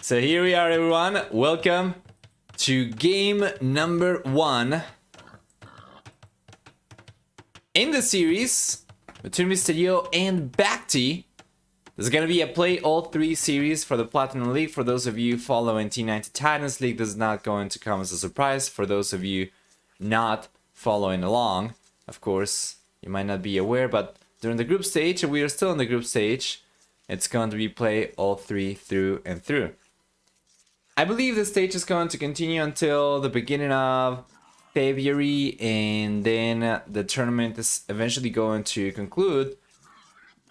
So here we are, everyone. Welcome to game number 1 in the series between Mysterio and BacT. This is going to be a play all 3 series for the Platinum League. For those of you following T90 Titans League, this is not going to come as a surprise. For those of you not following along, of course, you might not be aware, but during the group stage, and we are still in the group stage, it's going to be play all 3 through and through. I believe the stage is going to continue until the beginning of February, and then the tournament is eventually going to conclude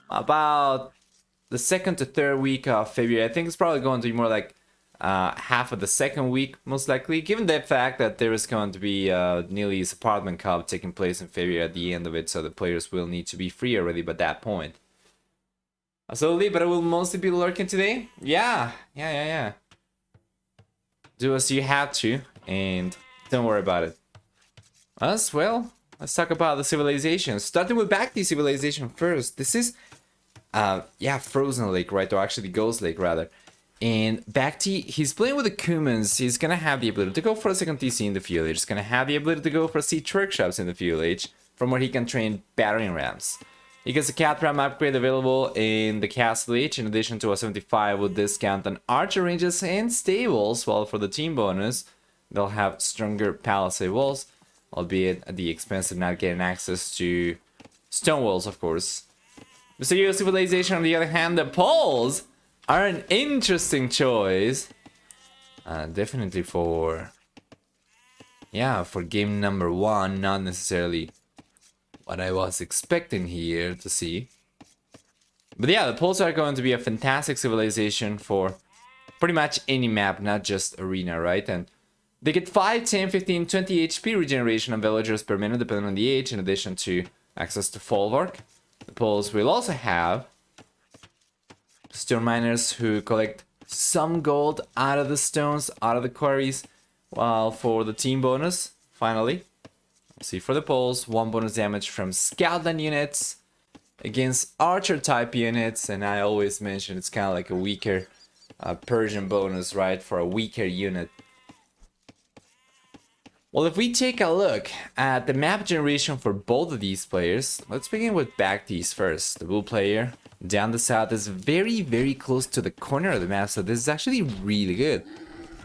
about the second to third week of February. I think it's probably going to be more like half of the second week, most likely, given the fact that there is going to be Neely's Apartment Cup taking place in February at the end of it, so the players will need to be free already by that point. Absolutely, but I will mostly be lurking today. Yeah. Do as you have to, and don't worry about it. As well, let's talk about the civilizations. Starting with BacT civilization first. This is, Frozen Lake, right? Or actually Ghost Lake, rather. And BacT, he's playing with the Kumans. He's gonna have the ability to go for a second TC in the village. He's gonna have the ability to go for siege workshops in the village, from where he can train battering rams. He gets a cat ram upgrade available in the castle age, in addition to a 75 with discount on archer ranges and stables, while for the team bonus, they'll have stronger palisade walls, albeit at the expense of not getting access to stone walls, of course. Mysterio Civilization, on the other hand, the Poles are an interesting choice. Definitely for game number 1, not necessarily what I was expecting here to see. But yeah, the Poles are going to be a fantastic civilization for pretty much any map, not just arena, right? And they get 5, 10, 15, 20 HP regeneration of villagers per minute, depending on the age, in addition to access to Folwark. The Poles will also have stone miners who collect some gold out of the stones, out of the quarries, while for the team bonus, finally, see, for the Poles, 1 bonus damage from Scoutland units against Archer type units, and I always mention it's kind of like a weaker Persian bonus, right, for a weaker unit. Well, if we take a look at the map generation for both of these players, let's begin with BacT's first. The blue player down the south is very, very close to the corner of the map, so this is actually really good.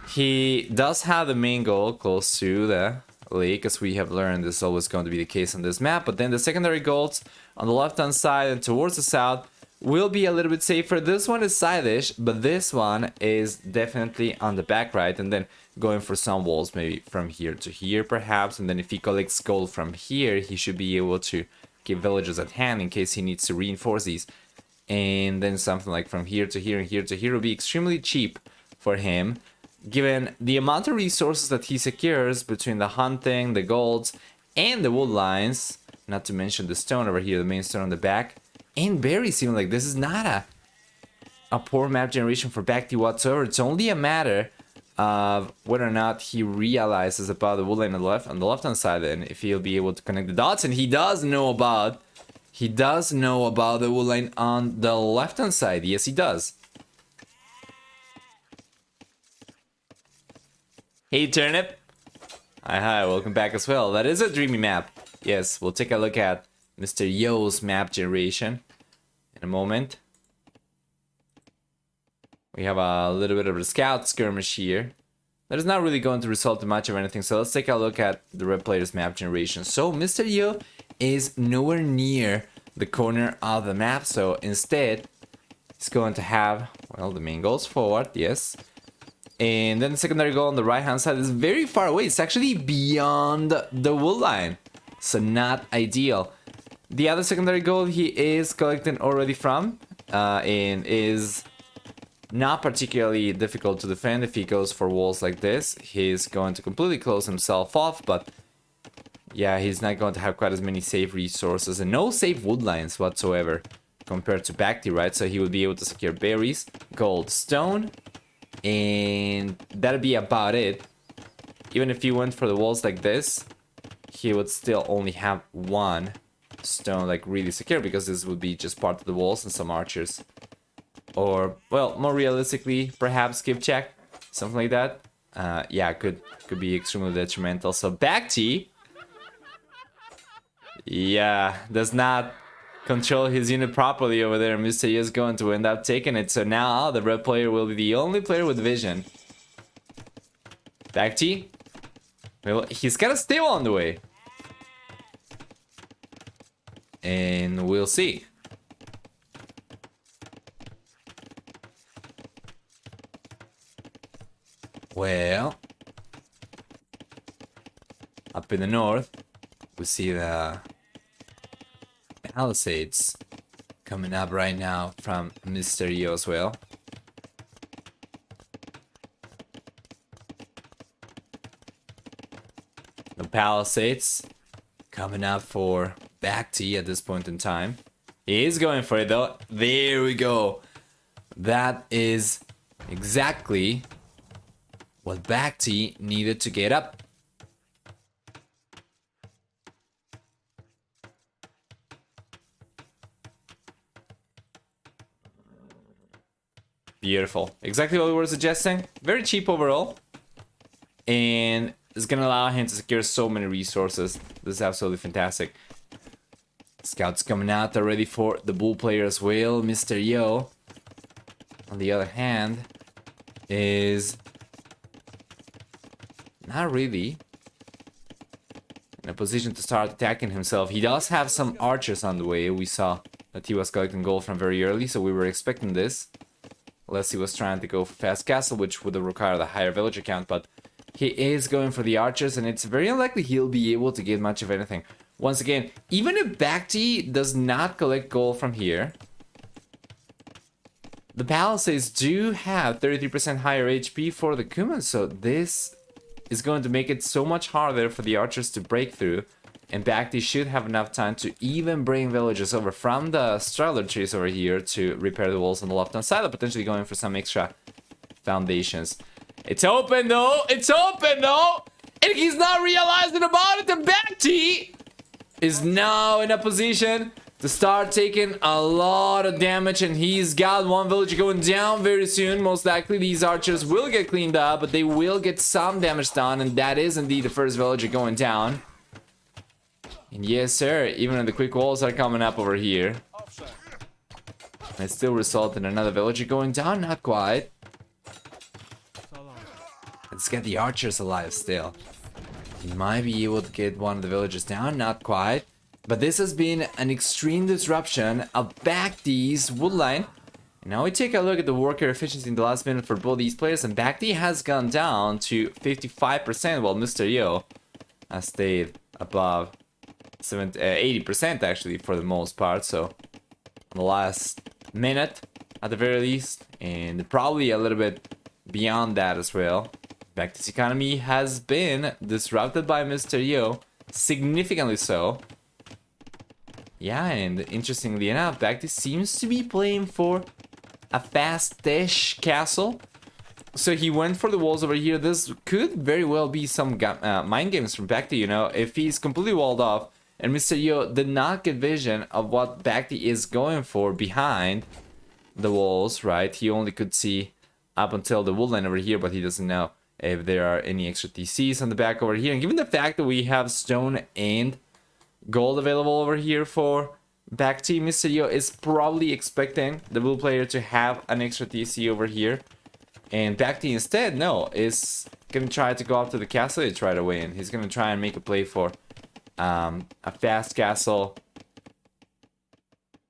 He does have the main goal close to the lake, as we have learned is always going to be the case on this map, but then the secondary goals on the left hand side and towards the south will be a little bit safer. This one is side-ish, but this one is definitely on the back right, and then going for some walls maybe from here to here perhaps, and then if he collects gold from here, he should be able to keep villagers at hand in case he needs to reinforce these, and then something like from here to here and here to here will be extremely cheap for him, given the amount of resources that he secures between the hunting, the golds, and the wood lines, not to mention the stone over here, the main stone on the back, and berries. Even like this is not a poor map generation for BacT whatsoever. It's only a matter of whether or not he realizes about the wood line on the left hand side, and if he'll be able to connect the dots, and he does know about the wood line on the left hand side. Yes, he does. Hey Turnip! Hi, welcome back as well. That is a dreamy map. Yes, we'll take a look at Mr. Yo's map generation in a moment. We have a little bit of a scout skirmish here. That is not really going to result in much of anything, so let's take a look at the red player's map generation. So Mr. Yo is nowhere near the corner of the map, so instead he's going to have, well, the main goals forward, yes. And then the secondary goal on the right hand side is very far away. It's actually beyond the wood line, so not ideal. The other secondary goal he is collecting already from, and is not particularly difficult to defend. If he goes for walls like this, he's going to completely close himself off, but yeah, he's not going to have quite as many safe resources and no safe wood lines whatsoever compared to BacT, right? So he will be able to secure berries, gold, stone, and that'll be about it. Even if he went for the walls like this, he would still only have 1 stone like really secure, because this would be just part of the walls and some archers. Or, well, more realistically, perhaps skip check, something like that. Yeah, could be extremely detrimental. So BacT, yeah, does not control his unit properly over there. Mr. E is going to end up taking it. So now the red player will be the only player with vision. BacT, well, he's got a stable on the way. And we'll see. Well, up in the north, we see the Palisades coming up right now from Mr. E as well. The Palisades coming up for BacT at this point in time. He is going for it though. There we go. That is exactly what BacT needed to get up. Beautiful. Exactly what we were suggesting. Very cheap overall. And it's gonna allow him to secure so many resources. This is absolutely fantastic. Scouts coming out already for the bull player as well. Mr. Yo, on the other hand, is not really in a position to start attacking himself. He does have some archers on the way. We saw that he was collecting gold from very early, so we were expecting this. Unless he was trying to go for fast castle, which would have required a higher villager count, but he is going for the archers, and it's very unlikely he'll be able to get much of anything. Once again, even if BacT does not collect gold from here, the Palisades do have 33% higher HP for the Kuman, so this is going to make it so much harder for the archers to break through, and BacT should have enough time to even bring villagers over from the straggler trees over here to repair the walls on the left-hand side, or potentially going for some extra foundations. It's open though! It's open though! And he's not realizing about it, and BacT is now in a position to start taking a lot of damage, and he's got one villager going down very soon. Most likely these archers will get cleaned up, but they will get some damage done, and that is indeed the first villager going down. And yes sir, even the quick walls are coming up over here. It still result in another villager going down, not quite. Let's get the archers alive still. He might be able to get one of the villagers down, not quite. But this has been an extreme disruption of BacT's woodline. And now we take a look at the worker efficiency in the last minute for both these players, and BacT has gone down to 55%, while Mr. Yo has stayed above 80% actually for the most part. So on the last minute at the very least, and probably a little bit beyond that as well. BacT's economy has been disrupted by Mr. Yo, significantly so. Yeah, and interestingly enough, BacT seems to be playing for a fast-ish castle. So he went for the walls over here. This could very well be some mind games from BacT, you know. If he's completely walled off, and Mr. Yo did not get vision of what BacT is going for behind the walls, right? He only could see up until the woodline over here, but he doesn't know if there are any extra TCs on the back over here. And given the fact that we have stone and gold available over here for BacT, Mr. Yo is probably expecting the blue player to have an extra TC over here. And BacT instead, no, is going to try to go up to the castle to try to win. He's going to try and make a play for a fast castle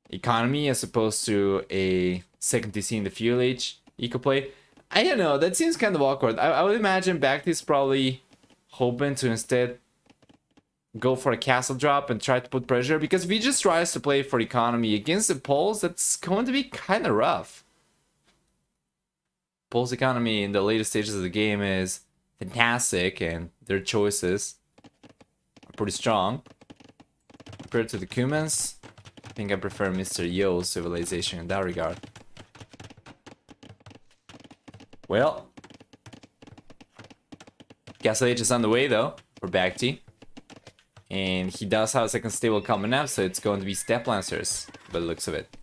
economy as opposed to a second TC in the fuel age eco play. I don't know, that seems kind of awkward. I would imagine BacT is probably hoping to instead go for a castle drop and try to put pressure, because if he just tries to play for economy against the Poles, that's going to be kind of rough. Poles economy in the later stages of the game is fantastic, and their choices are pretty strong. Compared to the Kumans, I think I prefer Mr. Yo's civilization in that regard. Well, Castle Age is on the way though for BacT. And he does have a second stable coming up, so it's going to be Step Lancers by the looks of it.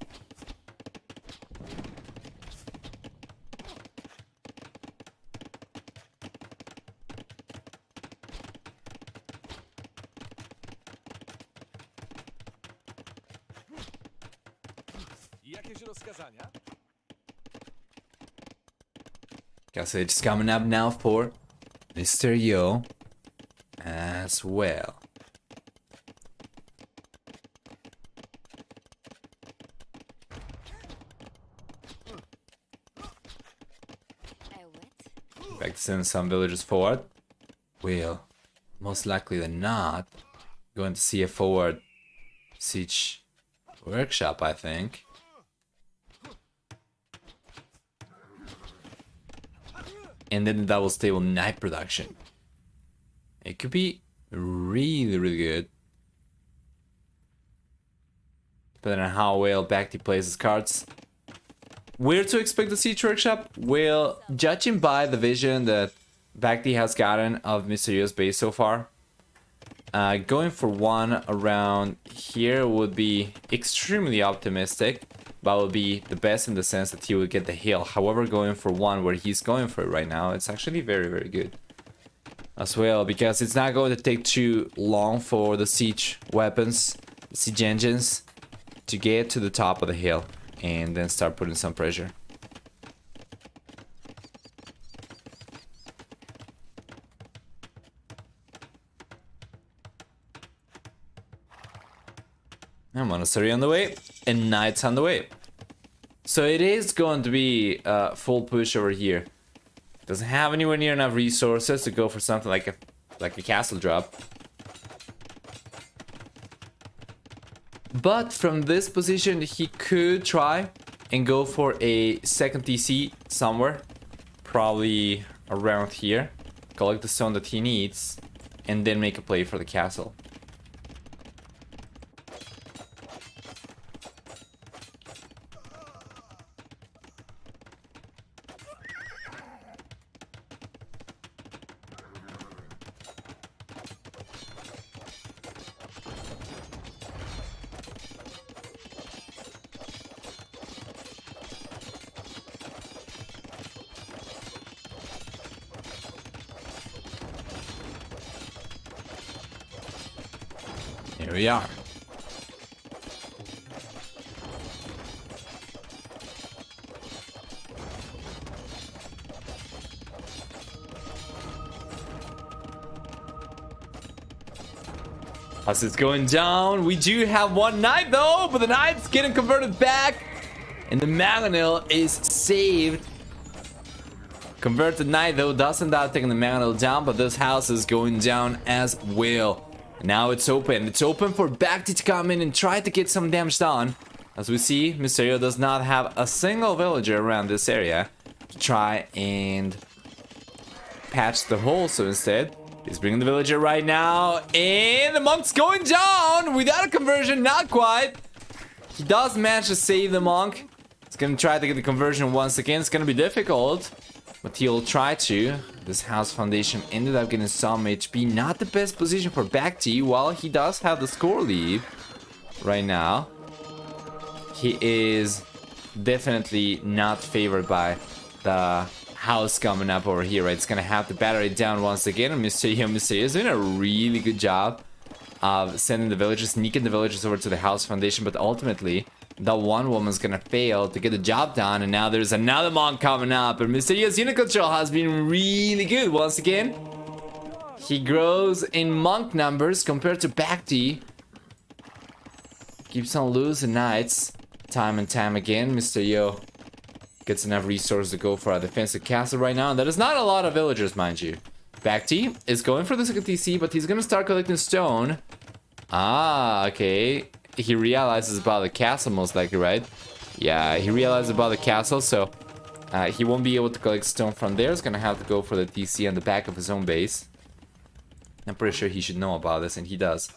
Guess it's coming up now for Mr. Yo as well. Back to send some villagers forward. Will, most likely than not, going to see a forward siege workshop, I think. And then the double stable night production. It could be really, really good. Depending on how well BacT plays his cards. Where to expect the siege workshop? Well, judging by the vision that BacT has gotten of Mr. Yo's base so far, going for one around here would be extremely optimistic, but would be the best in the sense that he would get the hill. However, going for one where he's going for it right now, it's actually very, very good as well, because it's not going to take too long for the siege weapons, siege engines, to get to the top of the hill and then start putting some pressure. And monastery on the way, and knights on the way. So it is going to be full push over here. Doesn't have anywhere near enough resources to go for something like a castle drop. But from this position, he could try and go for a second TC somewhere. Probably around here. Collect the stone that he needs. And then make a play for the castle. Here we are. As it's going down, we do have one knight though, but the knight's getting converted back, and the mangonel is saved. Converted knight though doesn't end up taking the mangonel down, but this house is going down as well. Now it's open. It's open for BacT to come in and try to get some damage done. As we see, Mr. Yo does not have a single villager around this area to try and patch the hole. So instead, he's bringing the villager right now. And the monk's going down without a conversion. Not quite. He does manage to save the monk. He's going to try to get the conversion once again. It's going to be difficult, but he'll try to. This house foundation ended up getting some HP. Not the best position for BacT, while he does have the score lead right now. He is definitely not favored by the house coming up over here, right? It's gonna have to batter it down once again. And Mr. Yo is doing a really good job of sending the villagers, sneaking the villagers over to the house foundation, but ultimately the one woman's gonna fail to get the job done, and now there's another monk coming up, and Mr. Yo's unit control has been really good once again. He grows in monk numbers compared to BacT. Keeps on losing knights time and time again. Mr. Yo gets enough resources to go for a defensive castle right now, and that is not a lot of villagers, mind you. BacT is going for the second TC, but he's gonna start collecting stone. Ah, okay. He realizes about the castle, most likely, right? Yeah, he realizes about the castle, so he won't be able to collect stone from there. He's gonna have to go for the TC on the back of his own base. I'm pretty sure he should know about this, and he does.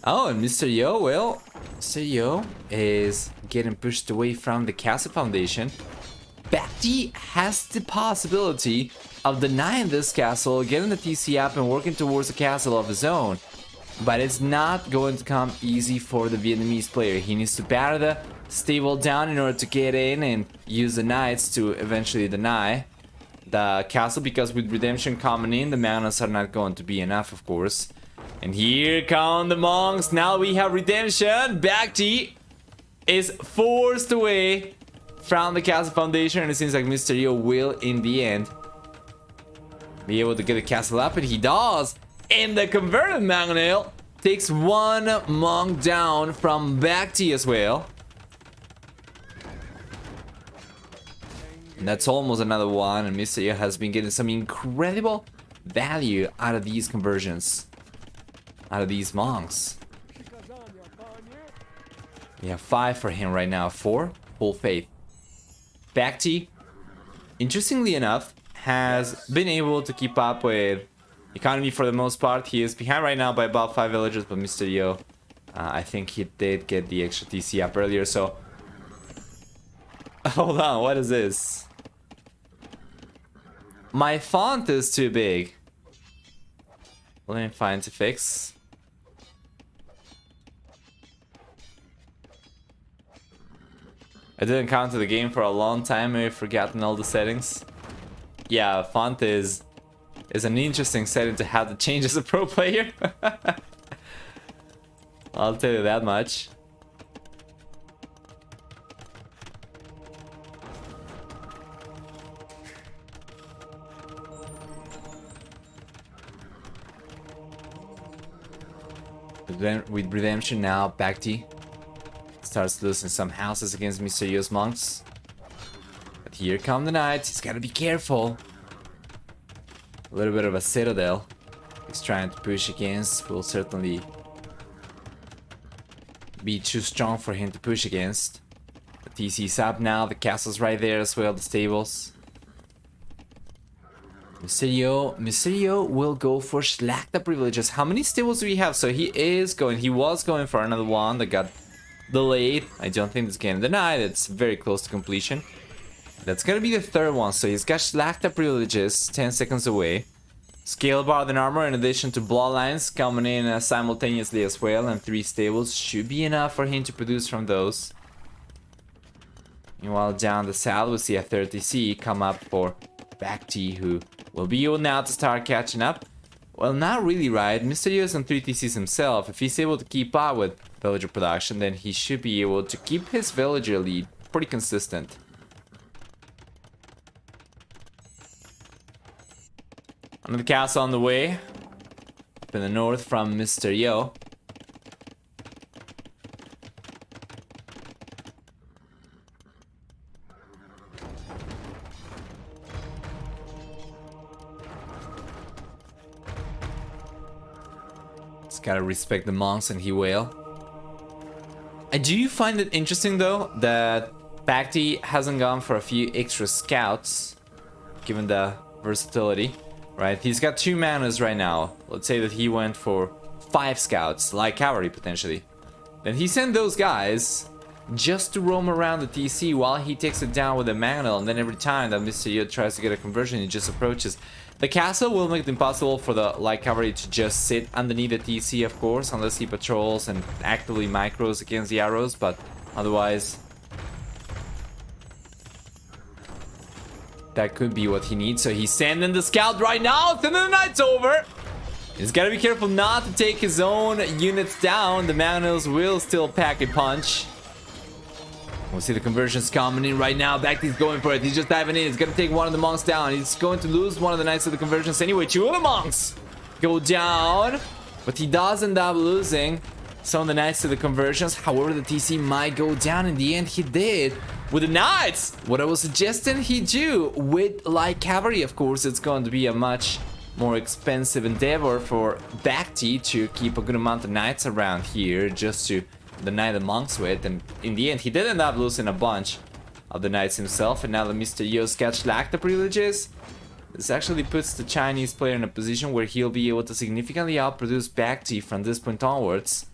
Oh, and Mr. Yo, well, Mr. Yo is getting pushed away from the castle foundation. BacT has the possibility of denying this castle, getting the TC up, and working towards a castle of his own. But it's not going to come easy for the Vietnamese player. He needs to batter the stable down in order to get in and use the knights to eventually deny the castle, because with redemption coming in, the manas are not going to be enough, of course. And here come the monks. Now we have redemption. BacT is forced away from the castle foundation, and it seems like Mysterio will, in the end, be able to get the castle up, and he does. And the converted mangonel takes one monk down from BacT as well. And that's almost another one, and Mysterio has been getting some incredible value out of these conversions, out of these monks. We have 5 for him right now, 4 full faith. BacT, interestingly enough, has been able to keep up with economy for the most part. He is behind right now by about 5 villagers, but Mysterio, I think he did get the extra TC up earlier, so... Hold on, what is this? My font is too big. Let me find to fix. I didn't come to the game for a long time, I've forgotten all the settings. Yeah, font is an interesting setting to have to change as a pro player. I'll tell you that much. With redemption now, BacT starts losing some houses against Mysterio's monks. But here come the knights. He's gotta be careful. A little bit of a citadel he's trying to push against. Will certainly be too strong for him to push against. The TC's up now. The castle's right there as well. The stables. Mysterio will go for Schlachta privileges. How many stables do we have? So he was going for another one that got delayed. I don't think it's getting denied. It's very close to completion. That's gonna be the third one. So he's got Schlachta privileges 10 seconds away. Scale bar and armor in addition to bloodlines coming in simultaneously as well. And 3 stables should be enough for him to produce from those. Meanwhile, down the south we see a 30C come up for BacT, who will be able now to start catching up. Well, not really, right? Mysterio's on 3 TCs himself. If he's able to keep up with villager production, then he should be able to keep his villager lead pretty consistent. Another castle on the way. Up in the north from Mysterio. Gotta respect the monks, and he will. I do find it interesting though that BacT hasn't gone for a few extra scouts, given the versatility, right? He's got 2 manas right now. Let's say that he went for 5 scouts, like cavalry potentially. Then he sent those guys just to roam around the TC while he takes it down with a mangonel, and then every time that Mysterio tries to get a conversion, he just approaches. The castle will make it impossible for the light cavalry to just sit underneath the TC, of course, unless he patrols and actively micros against the arrows, but otherwise that could be what he needs. So he's sending the scout right now, sending the knights over. He's gotta be careful not to take his own units down. The mangonels will still pack a punch. We'll see the conversions coming in right now. BacT's going for it. He's just diving in. He's gonna take one of the monks down. He's going to lose one of the knights of the conversions anyway. 2 of the monks go down, but he does end up losing some of the knights to the conversions. However, the TC might go down. In the end, he did with the knights. What I was suggesting he do with light cavalry, of course, it's going to be a much more expensive endeavor for BacT to keep a good amount of knights around here just to deny the monks with, and in the end he did end up losing a bunch of the knights himself. And now the Mysterio's got Schlachta privileges. This actually puts the Chinese player in a position where he'll be able to significantly outproduce BacT from this point onwards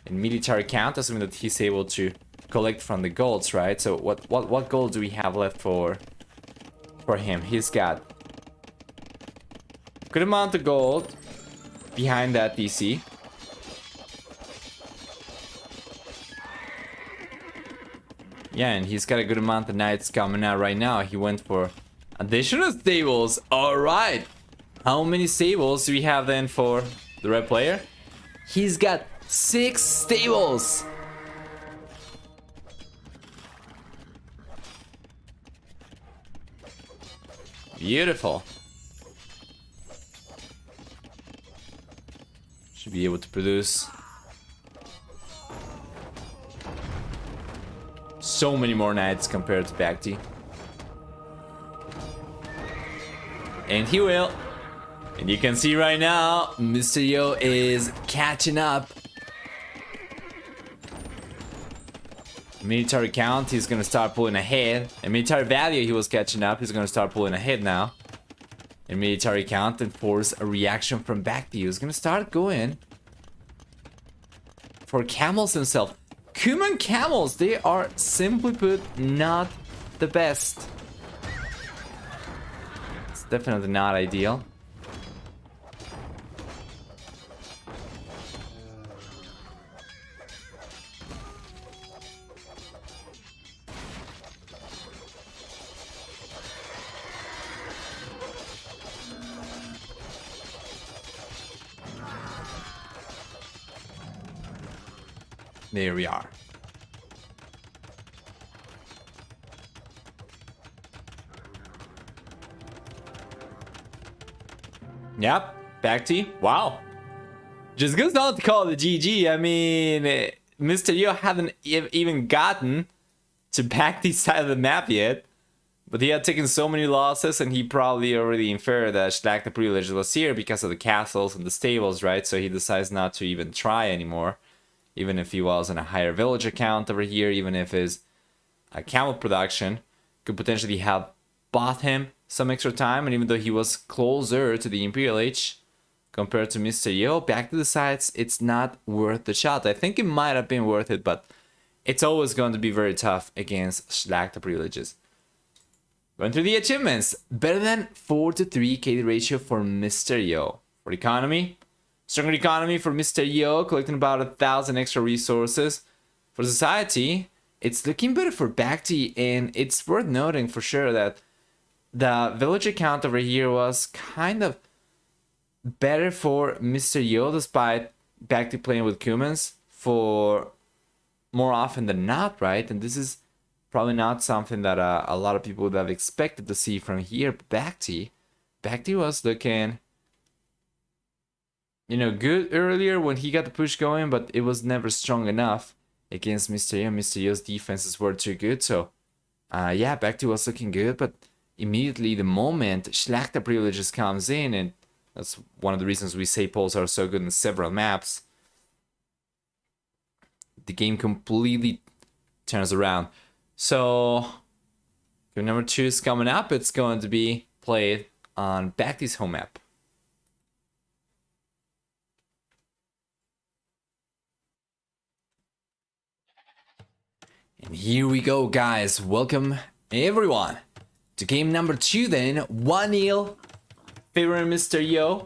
in military count, assuming that he's able to collect from the golds, right? So what gold do we have left for him? He's got good amount of gold behind that DC. Yeah, and he's got a good amount of knights coming out right now. He went for additional stables. All right. How many stables do we have then for the red player. He's got 6 stables. Beautiful. Should be able to produce so many more knights compared to BacT. And he will. And you can see right now, Mr. Yo is catching up. Military count, he's gonna start pulling ahead. And military value, he was catching up. He's gonna start pulling ahead now. And military count and force a reaction from BacT. He's gonna start going for camels himself. Human camels, they are simply put not the best. It's definitely not ideal. There we are. Yep, BacT. Wow. Just good not to call it GG. I mean, Mr. Yo hadn't even gotten to BacT's side of the map yet. But he had taken so many losses, and he probably already inferred that Schlag the Privilege was here because of the castles and the stables, right? So he decides not to even try anymore. Even if he was on a higher villager count over here, even if his camel production could potentially have bought him some extra time, and even though he was closer to the Imperial Age compared to Mr. Yo, BacT decides it's not worth the shot. I think it might have been worth it, but it's always going to be very tough against Schlag the Privileges. Going through the achievements, better than 4:3 KD ratio for Mr. Yo. For economy, stronger economy for Mr. Yo, collecting about 1,000 extra resources. For society, it's looking better for BacT, and it's worth noting for sure that the villager count over here was kind of better for Mr. Yo, despite BacT playing with Cumans for more often than not, right? And this is probably not something that a lot of people would have expected to see from here. But BacT was looking, you know, good earlier when he got the push going, but it was never strong enough against Mr. Yo. Mr. Yo's defenses were too good, so yeah, BacT was looking good, but immediately the moment Schlag the Privileges comes in, and that's one of the reasons we say polls are so good in several maps, the game completely turns around. So game number 2 is coming up. It's going to be played on BacT's home map. And here we go, guys. Welcome everyone to game number 2 then. 1-0 favoring Mr. Yo.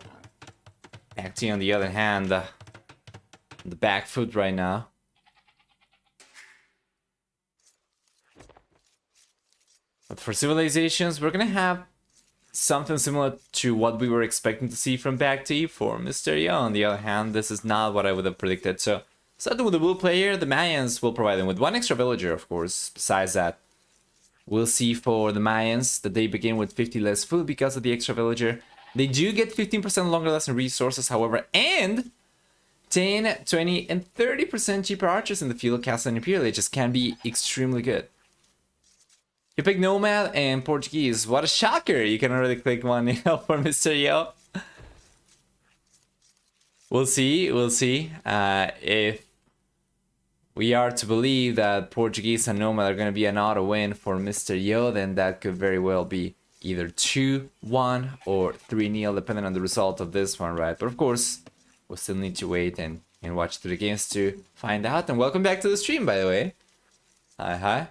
BacT on the other hand, the back foot right now. But for civilizations, we're gonna have something similar to what we were expecting to see from BacT. For Mr. Yo, on the other hand, this is not what I would have predicted. So starting with the blue player, the Mayans will provide them with 1 extra villager, of course. Besides that, we'll see for the Mayans that they begin with 50 less food because of the extra villager. They do get 15% longer lasting resources, however, and 10, 20, and 30% cheaper archers in the field. Castle and Imperial Ages can be extremely good. You pick Nomad and Portuguese. What a shocker! You can already click 1-0 for Mr. Yo. We'll see. We'll see if we are to believe that Portuguese and Nomad are going to be an auto win for Mr. Yo, then that could very well be either 2-1 or 3-0, depending on the result of this one, right? But of course, we'll still need to wait and watch through the games to find out. And welcome back to the stream, by the way. Hi.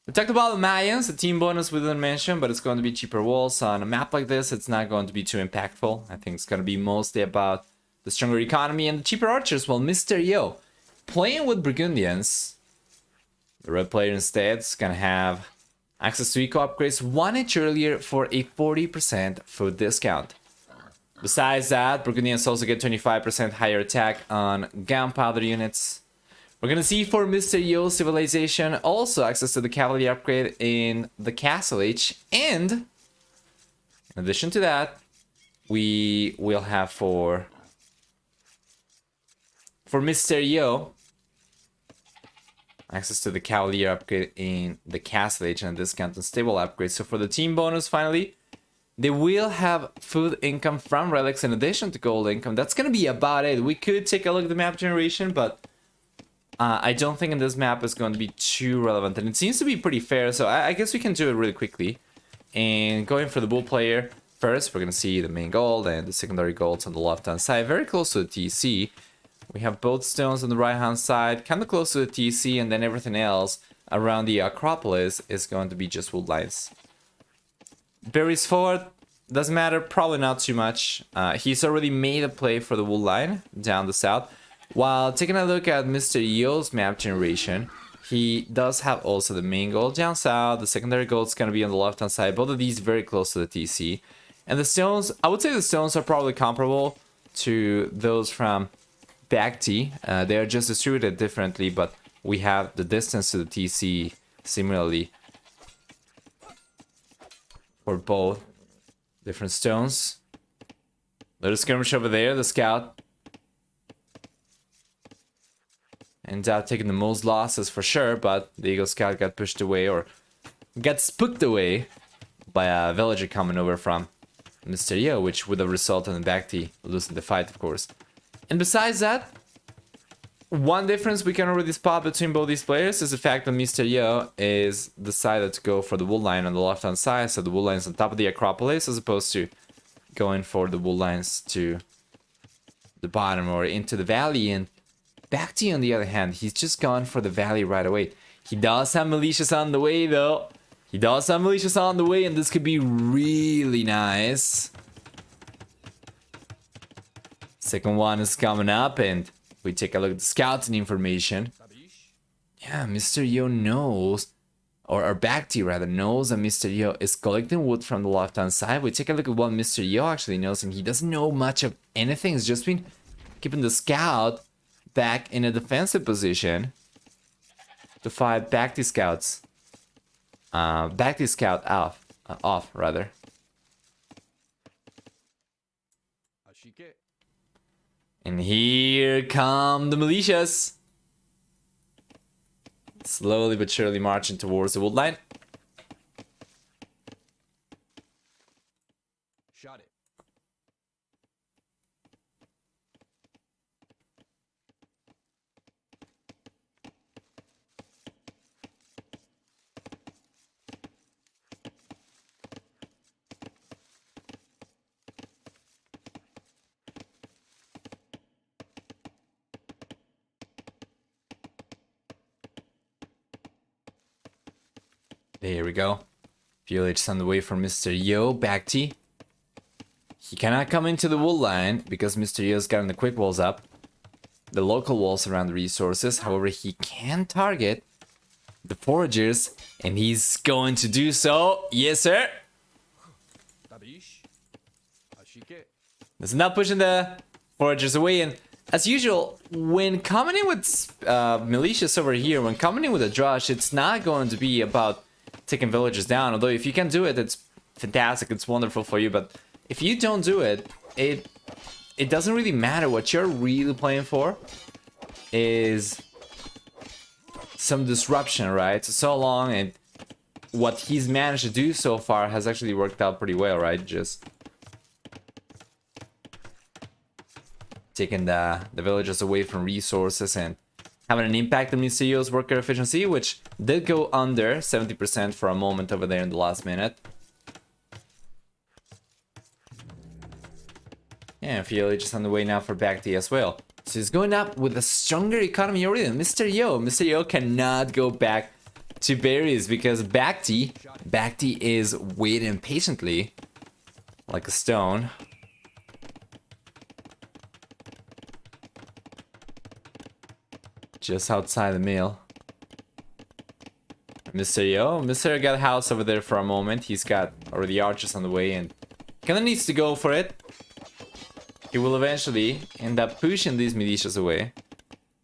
We talked about the Mayans, the team bonus we didn't mention, but it's going to be cheaper walls. On a map like this, it's not going to be too impactful. I think it's going to be mostly about the stronger economy and the cheaper archers. Well, Mr. Yo, playing with Burgundians, the red player instead is going to have access to eco upgrades 1 inch earlier for a 40% food discount. Besides that, Burgundians also get 25% higher attack on gunpowder units. We're gonna see for Mr. Yo's civilization also access to the cavalry upgrade in the Castle Age, and in addition to that, we will have for Mr. Yo access to the cavalry upgrade in the Castle Age and a discount on stable upgrade. So for the team bonus, finally, they will have food income from relics in addition to gold income. That's gonna be about it. We could take a look at the map generation, but I don't think in this map is going to be too relevant, and it seems to be pretty fair, so I guess we can do it really quickly. And going for the bull player first, we're going to see the main gold and the secondary golds on the left-hand side, very close to the TC. We have both stones on the right-hand side, kind of close to the TC, and then everything else around the Acropolis is going to be just wood lines. Berries forward, doesn't matter, probably not too much. He's already made a play for the wood line down the south. While taking a look at Mr. Yo's map generation, he does have also the main gold down south, the secondary gold is going to be on the left hand side, both of these very close to the TC. And the stones, I would say the stones are probably comparable to those from BacT. They are just distributed differently, but we have the distance to the TC similarly for both different stones. Little skirmish over there, the scout. And taking the most losses for sure, but the Eagle Scout got pushed away or got spooked away by a villager coming over from Mr. Yo, which would have resulted in BacT losing the fight, of course. And besides that, one difference we can already spot between both these players is the fact that Mr. Yo is decided to go for the wool line on the left-hand side, so the wool line's on top of the Acropolis, as opposed to going for the wool lines to the bottom or into the valley. And BacT, on the other hand, he's just gone for the valley right away. He does have militias on the way, though. He does have militias on the way, and this could be really nice. Second one is coming up, and we take a look at the scouting information. Yeah, Mr. Yo knows, or BacT rather, knows that Mr. Yo is collecting wood from the left-hand side. We take a look at what Mr. Yo actually knows, and he doesn't know much of anything. He's just been keeping the scout back in a defensive position to fight BacT scouts. BacT scout off rather. And here come the militias. Slowly but surely marching towards the wood line. Shot it. There we go. Village on the way for Mr. Yo, BacT. He cannot come into the wool line because Mr. Yo's gotten the quick walls up. The local walls around the resources. However, he can target the foragers, and he's going to do so. Yes, sir. That's not pushing the foragers away. And as usual, when coming in with militias over here, when coming in with a drush, it's not going to be about taking villagers down. Although if you can do it, it's fantastic, it's wonderful for you. But if you don't do it, it doesn't really matter. What you're really playing for is some disruption, right? So long, and what he's managed to do so far has actually worked out pretty well, right? Just taking the villagers away from resources and having an impact on Mr. Yo's worker efficiency, which did go under 70% for a moment over there in the last minute. And Village on the way now for BacT as well. So he's going up with a stronger economy already than Mr. Yo. Mr. Yo cannot go back to berries because BacT is waiting patiently like a stone. Just outside the mill. Mr. Yo got a house over there for a moment. He's got already archers on the way and kinda needs to go for it. he will eventually end up pushing these militias away.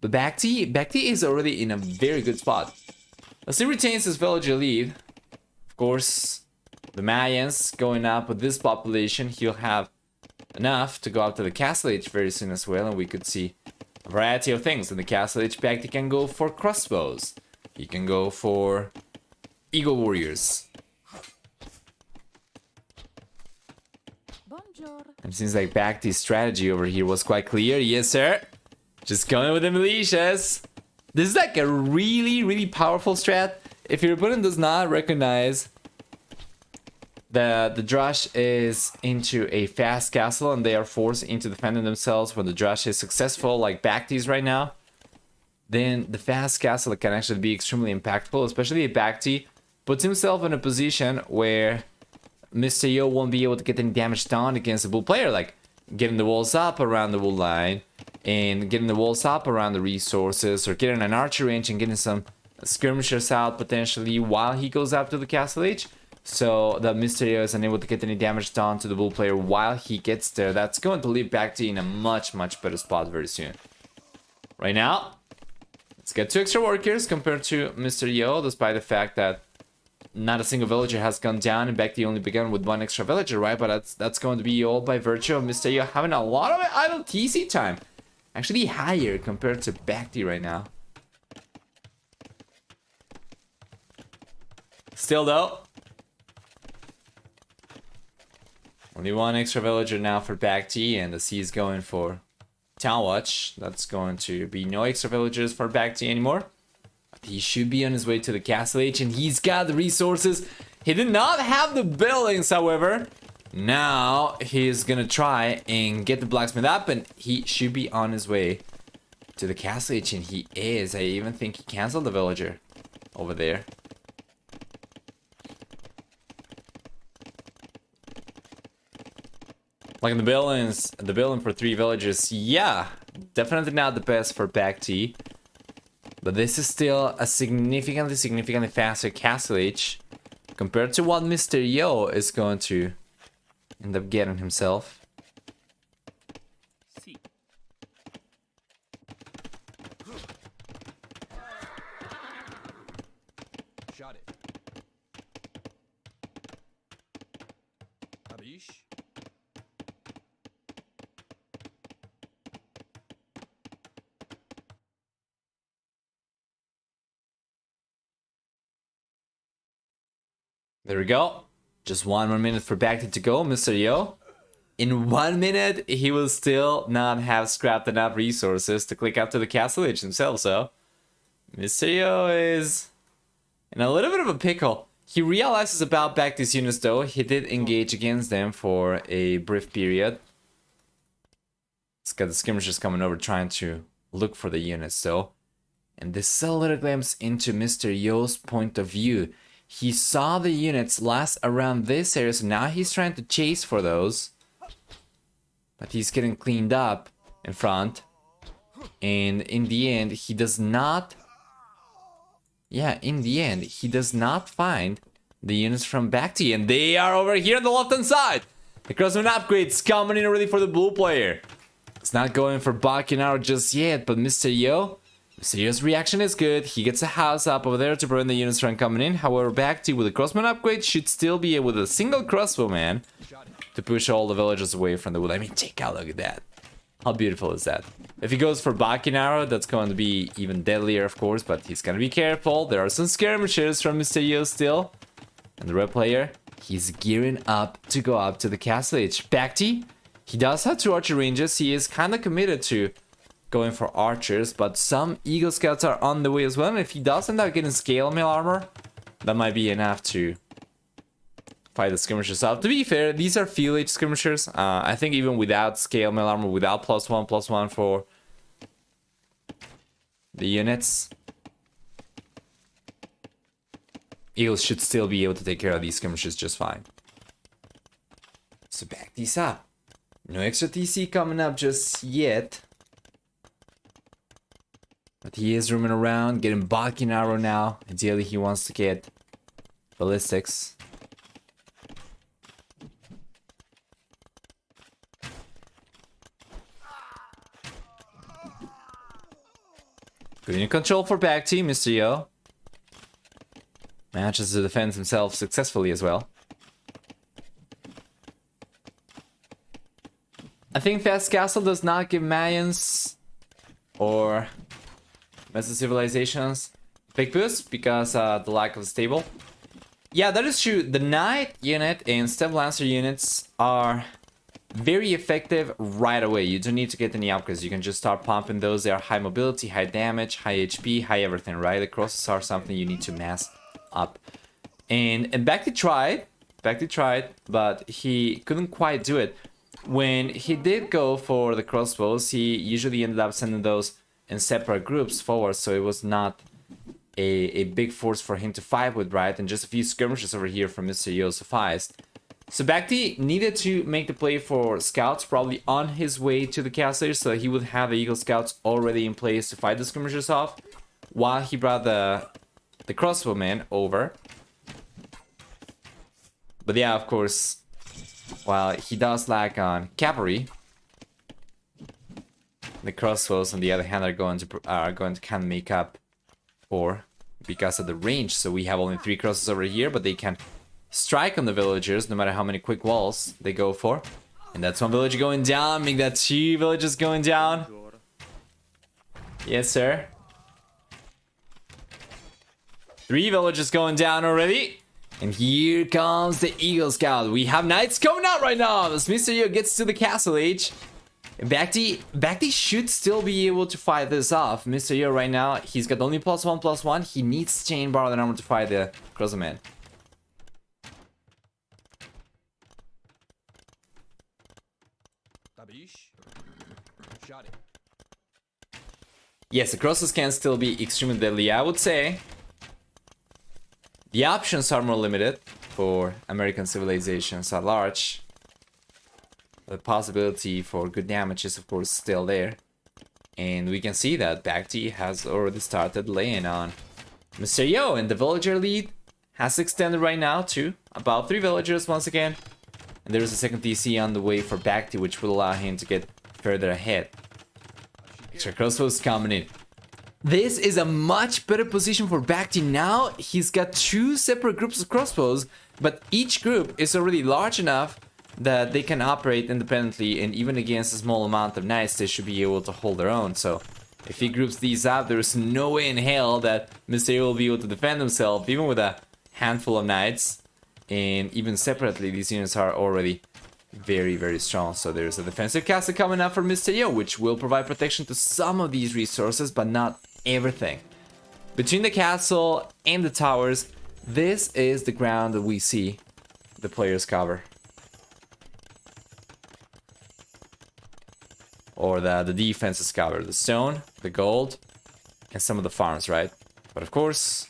But BacT is already in a very good spot. As he retains his villager lead, of course, the Mayans going up with this population, he'll have enough to go up to the Castle Age very soon as well, and we could see a variety of things. In the Castle Age, BacT can go for crossbows. He can go for Eagle Warriors. And it seems like BacT's strategy over here was quite clear. Yes, sir. Just going with the militias. This is like a really, really powerful strat. If your opponent does not recognize that the Drush is into a fast castle and they are forced into defending themselves when the Drush is successful, like BacT's right now, then the fast castle can actually be extremely impactful, especially if BacT puts himself in a position where Mr. Yo won't be able to get any damage done against the bull player, like getting the walls up around the wool line and getting the walls up around the resources, or getting an archer range and getting some skirmishers out potentially while he goes up to the Castle Age, so that Mr. Yo is unable to get any damage done to the bull player while he gets there. That's going to leave BacT in a much better spot very soon. Right now, let's get 2 extra workers compared to Mr. Yo, despite the fact that not a single villager has gone down, and BacT only began with 1 extra villager, right? But that's going to be all by virtue of Mr. Yo having a lot of idle TC time. Actually higher compared to BacT right now. Still though, only 1 extra villager now for BacT, and the C is going for Town Watch. That's going to be no extra villagers for BacT anymore. He should be on his way to the Castle Age, and he's got the resources. He did not have the buildings, however. Now he's gonna try and get the blacksmith up, and he should be on his way to the Castle Age, and he is. I even think he canceled the villager over there. Like in the building for 3 villagers, yeah, definitely not the best for BacT. But this is still a significantly faster Castle Age compared to what Mr. Yo is going to end up getting himself. Shot it. Abish. There we go. Just 1 more minute for BacT to go, Mr. Yo. In 1 minute, he will still not have scrapped enough resources to click up to the Castle Age himself, so Mr. Yo is in a little bit of a pickle. He realizes about BacT's units though. He did engage against them for a brief period. He's got the skirmishers coming over trying to look for the units though. And this is a little glimpse into Mr. Yo's point of view. He saw the units last around this area, so now he's trying to chase for those. But he's getting cleaned up in front. And in the end, he does not... Yeah, in the end, he does not find the units from BacT. And they are over here on the left-hand side. The crossman upgrades coming in already for the blue player. It's not going for BacT just yet, but Mr. Yo's reaction is good. He gets a house up over there to prevent the units from coming in. However, BacT with the crossman upgrade should still be able with a single crossbowman to push all the villagers away from the wood. I mean, take a look at that. How beautiful is that? If he goes for BacT, that's going to be even deadlier, of course, but he's gonna be careful. There are some skirmishers from Mr. Yo still. And the red player, he's gearing up to go up to the Castle Age. BacT, he does have 2 archer ranges. He is kind of committed to going for archers, but some Eagle Scouts are on the way as well, and if he does end up getting scale mail armor, that might be enough to fight the skirmishers out. To be fair, these are field age skirmishers. I think even without scale mail armor, without +1/+1 for the units, Eagles should still be able to take care of these skirmishers just fine. So back these up. No extra TC coming up just yet. But he is roaming around, getting BacT now. Ideally, he wants to get ballistics. Good unit control for BacT, Mr. Yo. Manages to defend himself successfully as well. I think Fast Castle does not give Mayans or Mesa Civilizations big boost because the lack of stable. Yeah, that is true. The Knight unit and Step Lancer units are very effective right away. You don't need to get any upgrades. You can just start pumping those. They are high mobility, high damage, high HP, high everything, right? The crosses are something you need to mass up. And BacT tried, but he couldn't quite do it. When he did go for the crossbows, he usually ended up sending those in separate groups forward, so it was not a big force for him to fight with, right? And just a few skirmishes over here from Mr. Yo sufficed. So BacT needed to make the play for scouts, probably on his way to the castle, so he would have the Eagle Scouts already in place to fight the skirmishers off, while he brought the crossbowmen over. But yeah, of course, while he does lack on cavalry, the crossbows on the other hand are going to kind of make up for because of the range. So we have only 3 crosses over here, but they can strike on the villagers no matter how many quick walls they go for. And that's 1 village going down. Make that 2 villages going down. Yes, sir. 3 villages going down already. And here comes the Eagle Scout. We have knights coming out right now as Mr. Yo gets to the castle age. And BacT should still be able to fight this off. Mr. Yo right now, he's got only +1/+1. He needs chain bar and armor to fight the crossbowman. Yes, the crosses can still be extremely deadly, I would say. The options are more limited for American civilizations at large. The possibility for good damage is of course still there. And we can see that BacT has already started laying on Mr. Yo, and the villager lead has extended right now to about 3 villagers once again. And there is a second TC on the way for BacT, which will allow him to get further ahead. Extra crossbows coming in. This is a much better position for BacT now. He's got 2 separate groups of crossbows, but each group is already large enough that they can operate independently, and even against a small amount of knights, they should be able to hold their own. So if he groups these up, there's no way in hell that Mr. Yo will be able to defend himself, even with a handful of knights. And even separately, these units are already very, very strong. So there's a defensive castle coming up for Mr. Yo, which will provide protection to some of these resources, but not everything. Between the castle and the towers, this is the ground that we see the players cover. Or the defenses cover. The stone, the gold, and some of the farms, right? But of course,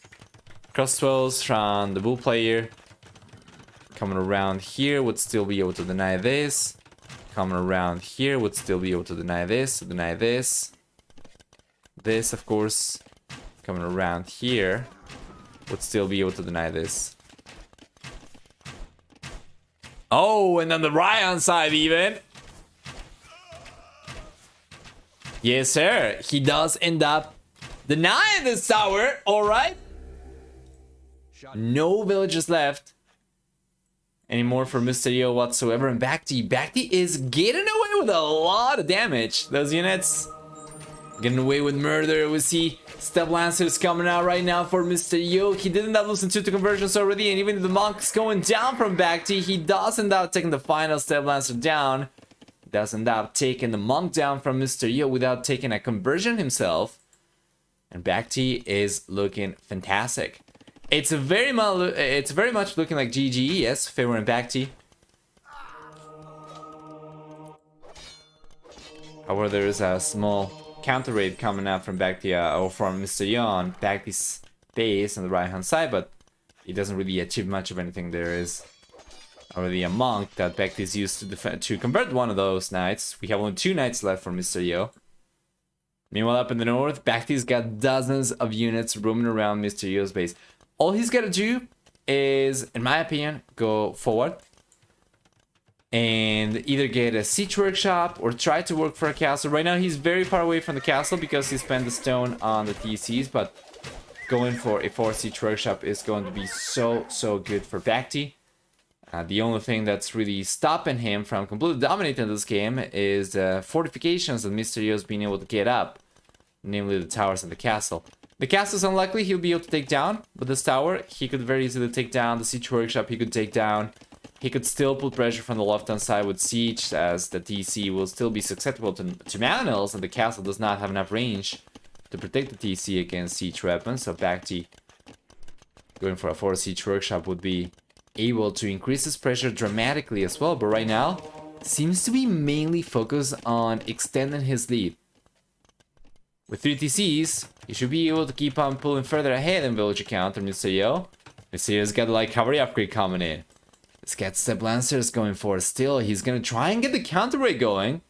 crossbows from the bull player coming around here would still be able to deny this. Coming around here would still be able to deny this, deny this. This, of course, coming around here would still be able to deny this. Oh, and on the Ryan side even. Yes, sir. He does end up denying this tower. All right. No villages left anymore for Mr. Yo whatsoever. And BacT is getting away with a lot of damage. Those units getting away with murder. We see Step Lancers coming out right now for Mr. Yo. He did end up losing 2 conversions already. And even if the monk's going down from BacT, he does end up taking the final Step Lancer down. Does end up taking the monk down from Mr. Yo without taking a conversion himself. And BacT is looking fantastic. It's very much looking like GG, yes, favoring BacT. However, there is a small counter raid coming out from BacT or from Mr. Yo on BacT's base on the right hand side, but he doesn't really achieve much of anything. There is already a monk that BacT is used to defend to convert one of those knights. We have only 2 knights left for Mr. Yo. Meanwhile, up in the north, BacT's got dozens of units roaming around Mr. Yo's base. All he's got to do is, in my opinion, go forward. and either get a siege workshop or try to work for a castle. Right now he's very far away from the castle because he spent the stone on the TCs, but going for a 4 siege workshop is going to be so good for BacT. The only thing that's really stopping him from completely dominating this game is the fortifications that Mysterio's being able to get up, namely the towers and the castle. The castle's unlikely he'll be able to take down, but this tower he could very easily take down. The siege workshop he could take down. He could still put pressure from the left-hand side with siege, as the TC will still be susceptible to manels, and the castle does not have enough range to protect the TC against siege weapons. So BacT going for a 4 siege workshop would be able to increase his pressure dramatically as well, but right now seems to be mainly focused on extending his lead. With 3 TCs, he should be able to keep on pulling further ahead in villager count from Mysterio. Mysterio's got the light cavalry upgrade coming in. This gets Step Lancers going for still. He's gonna try and get the counter rate going.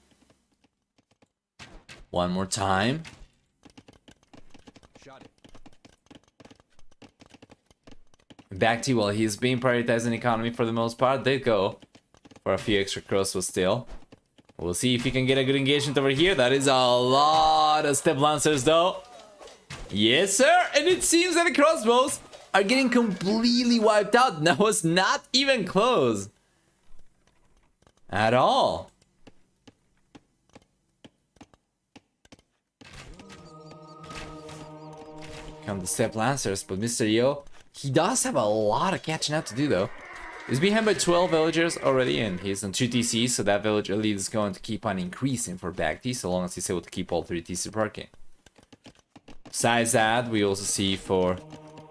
One more time. BacT, while he's being prioritizing economy for the most part, did go for a few extra crossbows still. We'll see if he can get a good engagement over here. That is a lot of Step Lancers though. Yes, sir! And it seems that the crossbows are getting completely wiped out. That was not even close. At all. Come the Step Lancers, but Mysterio, he does have a lot of catching up to do though. He's behind by 12 villagers already, and he's on 2 TCs, so that villager lead is going to keep on increasing for BacT, so long as he's able to keep all 3 TC parking. Besides that, we also see for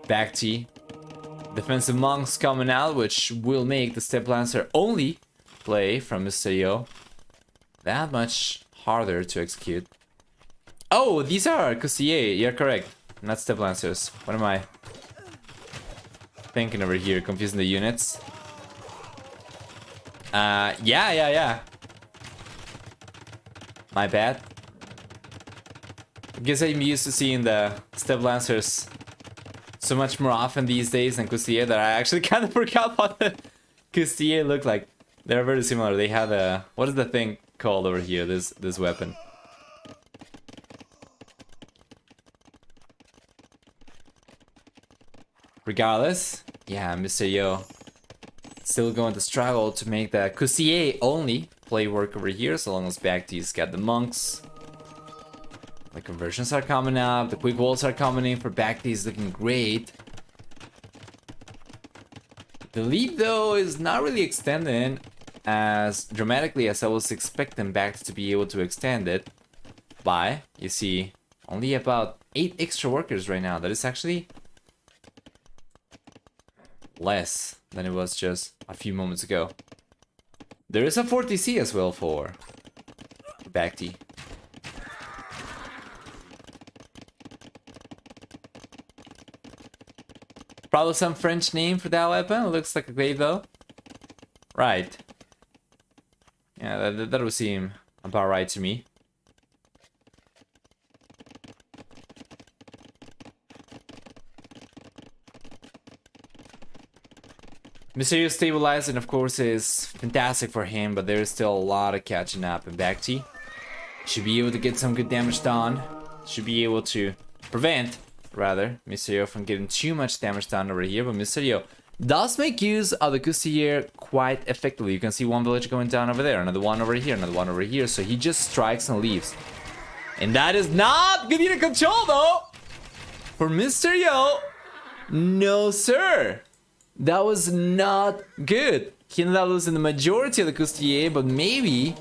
BacT defensive monks coming out, which will make the Step Lancer only play from Mysterio that much harder to execute. Oh, these are Courtier, you're correct. Not Step Lancers. What am I thinking over here? Confusing the units. Yeah. My bad. I guess I'm used to seeing the Step Lancers so much more often these days than Courtier that I actually kind of forgot what the Courtier looked like. They're very similar. They have a... what is the thing called over here? This weapon. Regardless, yeah, Mysterio still going to struggle to make the Courtier only play work over here, so long as BacT's got the monks. The conversions are coming up, the quick walls are coming in for BacT, is looking great. The lead though is not really extending as dramatically as I was expecting BacT to be able to extend it by, you see, only about 8 extra workers right now. That is actually less than it was just a few moments ago. There is a 4 TC as well for BacT. Probably some French name for that weapon. It looks like a glaive though. Right. Yeah, that would seem about right to me. Mysterio stabilizing, of course, is fantastic for him, but there is still a lot of catching up in BacT. Should be able to get some good damage done. Should be able to prevent, rather, Mysterio from getting too much damage done over here, but Mysterio does make use of the Courtier quite effectively. You can see one village going down over there, another one over here, another one over here, so he just strikes and leaves. And that is not good unit control, though! For Mysterio, no sir! That was not good. He ended up losing the majority of the Courtier, but maybe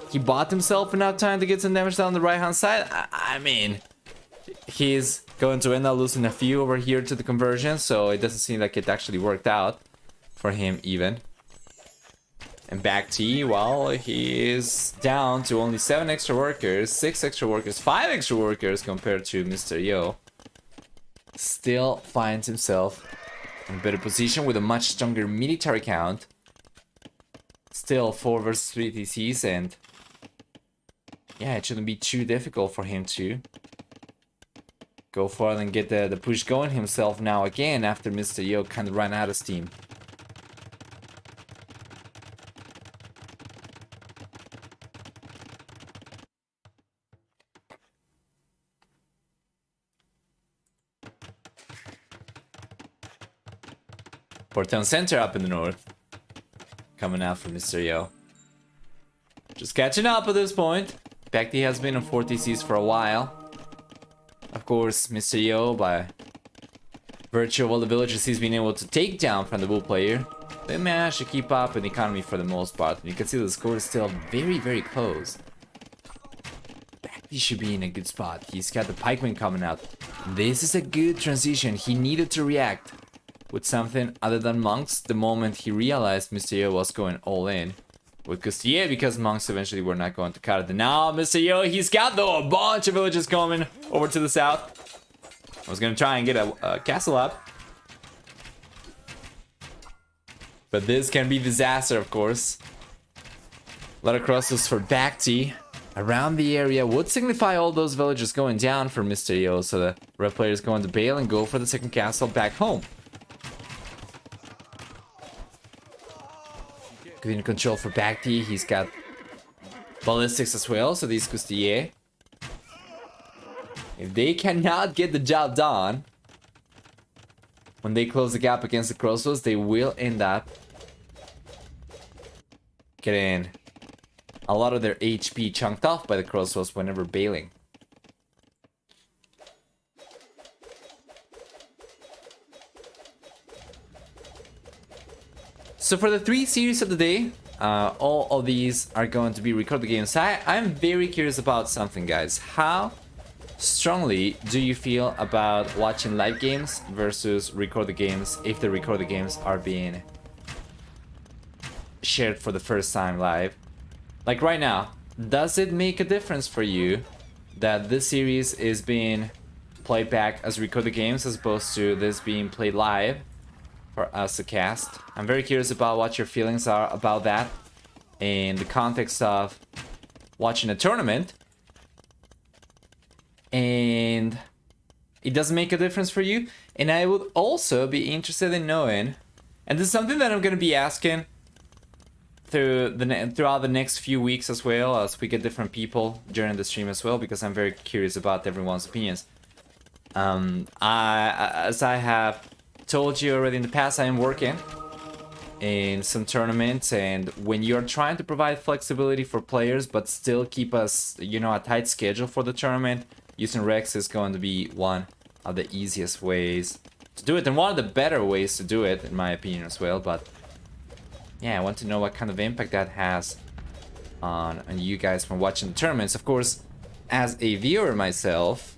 he bought himself enough time to get some damage down the right-hand side. I mean, he's going to end up losing a few over here to the conversion, so it doesn't seem like it actually worked out for him even. And BacT, well, he is down to only 7 extra workers, 6 extra workers, 5 extra workers compared to Mysterio. Still finds himself in a better position with a much stronger military count. Still 4 versus 3 TCs, and yeah, it shouldn't be too difficult for him to go forward and get the push going himself now again after Mysterio kind of ran out of steam. for town center up in the north. Coming out from Mysterio. Just catching up at this point. BacT has been on 4TCs for a while. Of course, Mysterio, by virtue of all the villages he's been able to take down from the Bull player, they managed to keep up in the economy for the most part. And you can see the score is still very, very close. BacT should be in a good spot. He's got the pikeman coming out. This is a good transition. He needed to react with something other than monks the moment he realized Mysterio was going all in with Custiller, because monks eventually were not going to cut it. And now Mysterio, he's got though a bunch of villages coming over to the south. I was gonna try and get a castle up, but this can be disaster, of course. A lot of crosses for BacT around the area would signify all those villages going down for Mysterio, so the red player is going to bail and go for the second castle back home. Good in control for BacT. He's got ballistics as well, so these Custiller, if they cannot get the job done when they close the gap against the crossbows, they will end up getting a lot of their HP chunked off by the crossbows whenever bailing. So for the 3 series of the day, all of these are going to be recorded games. I'm very curious about something, guys. How strongly do you feel about watching live games versus recorded games if the recorded games are being shared for the first time live? Like right now, does it make a difference for you that this series is being played back as recorded games as opposed to this being played live for us to cast? I'm very curious about what your feelings are about that in the context of watching a tournament. And it doesn't make a difference for you. And I would also be interested in knowing, and this is something that I'm going to be asking throughout the next few weeks as well, as we get different people during the stream as well, because I'm very curious about everyone's opinions. As I have told you already in the past, I am working in some tournaments, and when you're trying to provide flexibility for players but still keep us, you know, a tight schedule for the tournament, using Rex is going to be one of the easiest ways to do it, and one of the better ways to do it, in my opinion as well. But yeah, I want to know what kind of impact that has on you guys from watching the tournaments. Of course, as a viewer myself,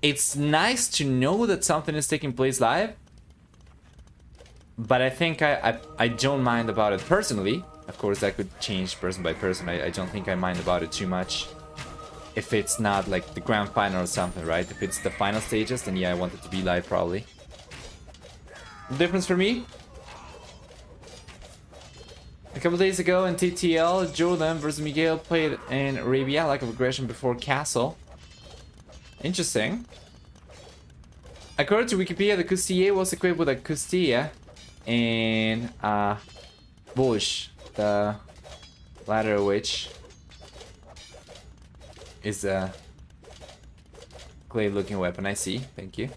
it's nice to know that something is taking place live, but I think I don't mind about it personally. Of course, that could change person by person. I don't think I mind about it too much if it's not like the grand final or something, right? If it's the final stages, then yeah, I want it to be live probably. The difference for me? A couple days ago in TTL, Jordan versus Miguel played in Arabia, lack of aggression before castle. Interesting. According to Wikipedia, the Custiller was equipped with a Custilla and Bush, the latter of which is a clay looking weapon. I see, thank you.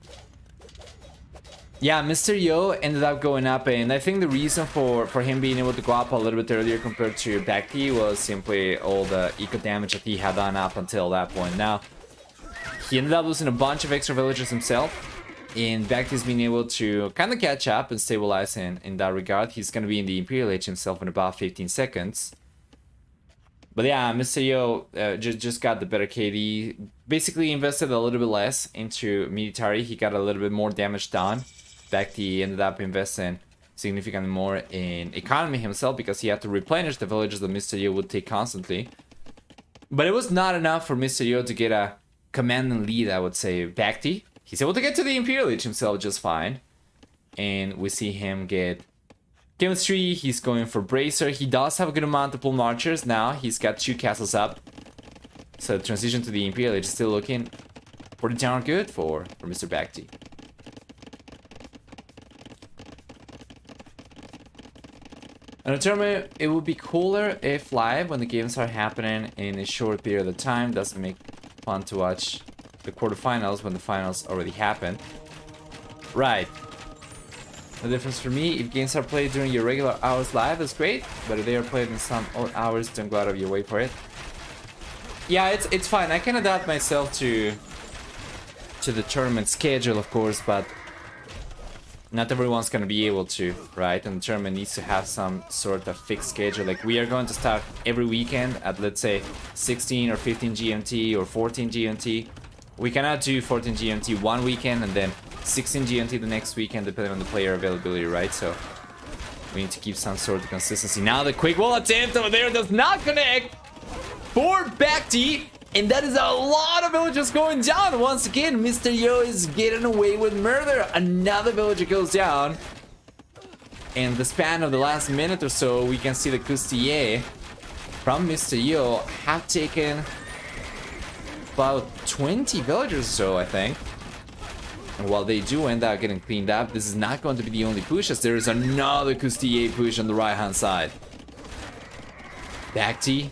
Yeah, Mysterio ended up going up, and I think the reason for him being able to go up a little bit earlier compared to BacT was simply all the eco damage that he had done up until that point. Now, he ended up losing a bunch of extra villagers himself, and BacT's been able to kind of catch up and stabilize in that regard. He's going to be in the Imperial Age himself in about 15 seconds. But yeah, Mysterio just got the better KD. Basically invested a little bit less into military. He got a little bit more damage done. BacT ended up investing significantly more in economy himself because he had to replenish the villages that Mysterio would take constantly. But it was not enough for Mysterio to get a commanding lead, I would say. BacT, he's able to get to the Imperial Age himself just fine. And we see him get chemistry. He's going for Bracer. He does have a good amount of pull archers now. He's got 2 castles up. So the transition to the Imperial Age is still looking pretty darn good for Mr. BacT. In a tournament, it would be cooler if live when the games are happening in a short period of time. Doesn't make fun to watch the quarterfinals when the finals already happened. Right. The difference for me, if games are played during your regular hours live, is great, but if they are played in some odd hours, don't go out of your way for it. Yeah, it's fine. I can adapt myself to the tournament schedule, of course, but not everyone's gonna be able to, right? And the tournament needs to have some sort of fixed schedule. Like, we are going to start every weekend at, let's say, 16 or 15 GMT or 14 GMT. We cannot do 14 GMT one weekend and then 16 GMT the next weekend, depending on the player availability, right? So we need to keep some sort of consistency. Now the quick wall attempt over there does not connect for BacT, and that is a lot of villagers going down. Once again, Mr. Yo is getting away with murder. Another villager goes down. In the span of the last minute or so, we can see the Courtier from Mr. Yo have taken about 20 villagers or so, I think. And while they do end up getting cleaned up, this is not going to be the only push, as there is another Courtier push on the right-hand side. BacT,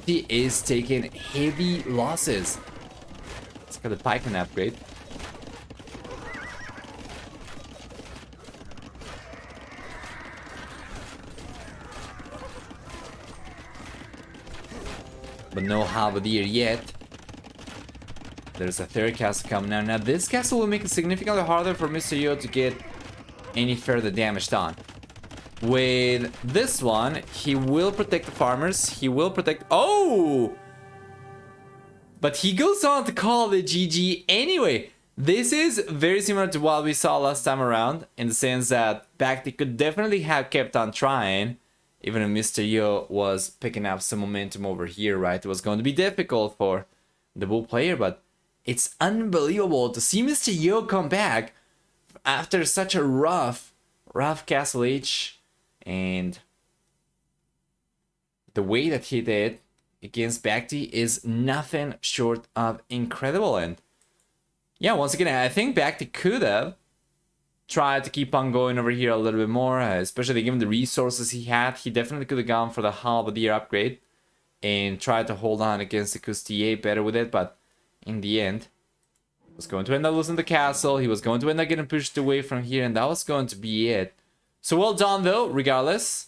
he is taking heavy losses. Let's get the Python upgrade. But no Halberdier yet. There's a third castle coming now. Now this castle will make it significantly harder for Mr. Yo to get any further damage done. With this one, he will protect the farmers. He will protect... Oh! But he goes on to call the GG anyway. This is very similar to what we saw last time around, in the sense that BacT could definitely have kept on trying, even if Mr. Yo was picking up some momentum over here, right? It was going to be difficult for the Bull player, but it's unbelievable to see Mr. Yo come back after such a rough Castle H. And the way that he did against BacT is nothing short of incredible. And yeah, once again, I think BacT could have tried to keep on going over here a little bit more, especially given the resources he had. He definitely could have gone for the Halberdier upgrade and tried to hold on against the Courtier better with it, but in the end, he was going to end up losing the castle. He was going to end up getting pushed away from here, and that was going to be it. So well done, though, regardless.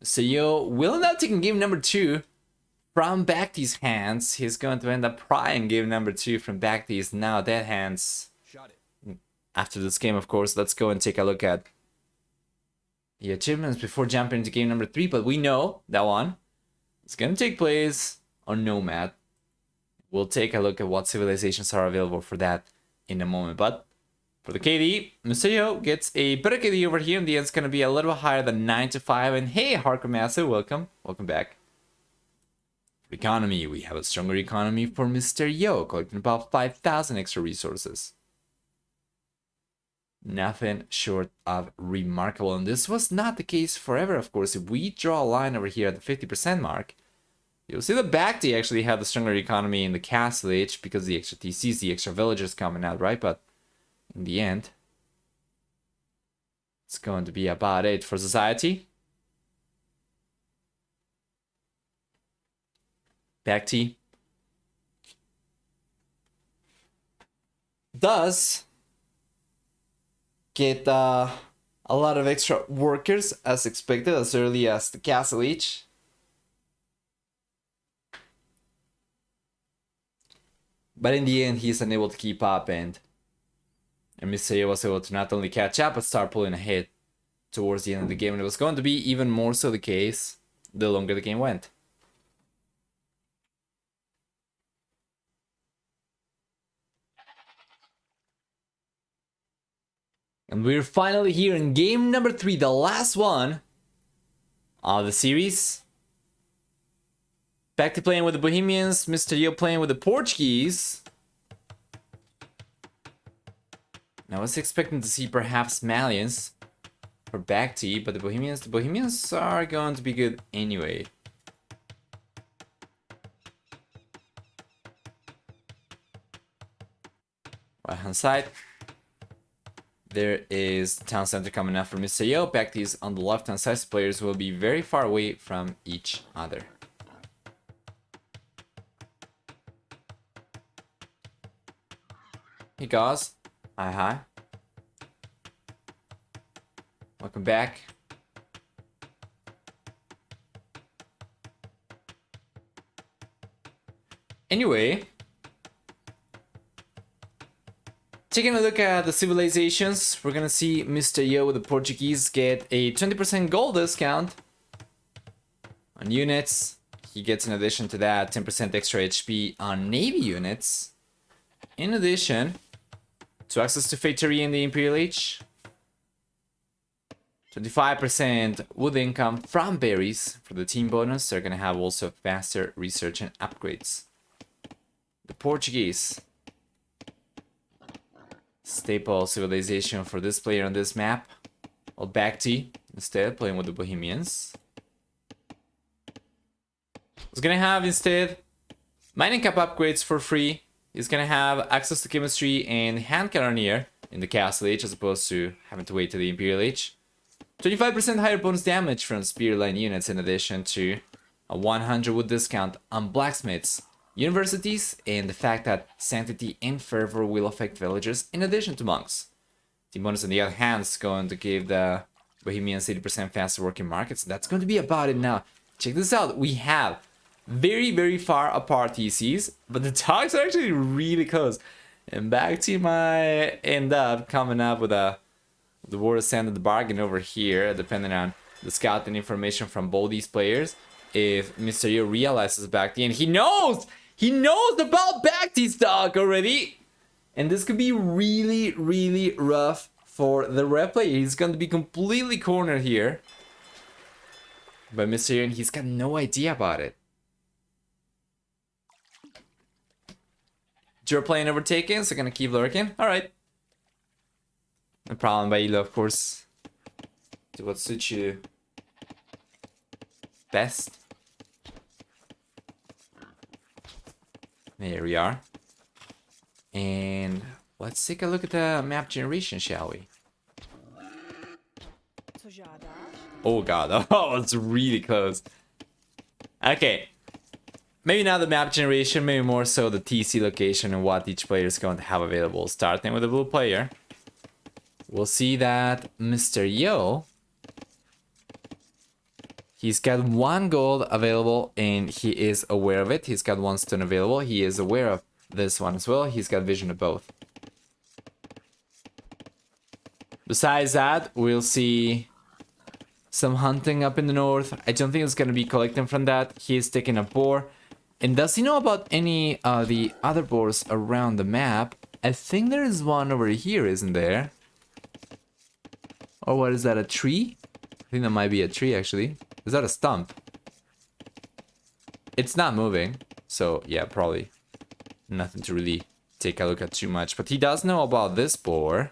So Yo will end up taking game number 2 from BacT's hands. He's going to end up prying game number 2 from BacT's now dead hands. After this game, of course, let's go and take a look at the achievements before jumping into game number 3. But we know that one is going to take place on Nomad. We'll take a look at what civilizations are available for that in a moment. But for the KD, Mr. Yo gets a better KD over here. In the end, it's going to be a little higher than 9-5. And hey, Hardcore Master, welcome. Welcome back. For economy, we have a stronger economy for Mr. Yo, collecting about 5,000 extra resources. Nothing short of remarkable. And this was not the case forever, of course. If we draw a line over here at the 50% mark, you'll see that BacT actually had the stronger economy in the Castle Age because the extra TCs, the extra villagers coming out, right? But in the end, it's going to be about it for society. BacT does get a lot of extra workers as expected, as early as the Castle Age. But in the end, he's unable to keep up, and Mr. Yo was able to not only catch up, but start pulling ahead towards the end of the game. And it was going to be even more so the case the longer the game went. And we're finally here in game number 3, the last one of the series. BacT playing with the Bohemians, Mr. Yo playing with the Portuguese. I was expecting to see perhaps Malians for BacT, but the Bohemians are going to be good anyway. Right hand side. There is the town center coming up for Mr. Yo. BacT is on the left hand side, so players will be very far away from each other. Hey guys. Hi. Welcome back. Anyway, taking a look at the civilizations, we're gonna see Mr. Yo, the Portuguese, get a 20% gold discount on units. He gets, in addition to that, 10% extra HP on Navy units. In addition to access to Factory in the Imperial Age, 25% wood income from berries for the team bonus. They're gonna have also faster research and upgrades. The Portuguese, staple civilization for this player on this map. Well, BacT instead, playing with the Bohemians. He's gonna have instead mining cap upgrades for free. He's gonna have access to chemistry and hand cannoneer in the Castle Age as opposed to having to wait to the Imperial Age. 25% higher bonus damage from spear line units in addition to a 100 wood discount on blacksmiths, universities, and the fact that Sanctity and Fervor will affect villagers in addition to monks. Team bonus on the other hand is going to give the Bohemians 80% faster working markets. That's going to be about it now. Check this out. We have very far apart TCs, but the talks are actually really close. And BacT might end up coming up with the word of sand of the bargain over here, depending on the scouting information from both these players. If Mr. Yo realizes BacT, and he knows about BacT's talk already, and this could be really rough for the red player. He's going to be completely cornered here by Mr. Yo, and he's got no idea about it. You're playing overtaken, so gonna keep lurking. Alright. No problem, Bailo, of course. Do what suits you best. There we are. And let's take a look at the map generation, shall we? Oh god, oh, it's really close. Okay. Maybe not the map generation, maybe more so the TC location and what each player is going to have available. Starting with the blue player, we'll see that Mr. Yo, he's got 1 gold available and he is aware of it. He's got 1 stone available. He is aware of this one as well. He's got vision of both. Besides that, we'll see some hunting up in the north. I don't think it's going to be collecting from that. He is taking a boar. And does he know about any of the other boars around the map? I think there is one over here, isn't there? Or what is that, a tree? I think that might be a tree, actually. Is that a stump? It's not moving. So, yeah, probably nothing to really take a look at too much. But he does know about this boar.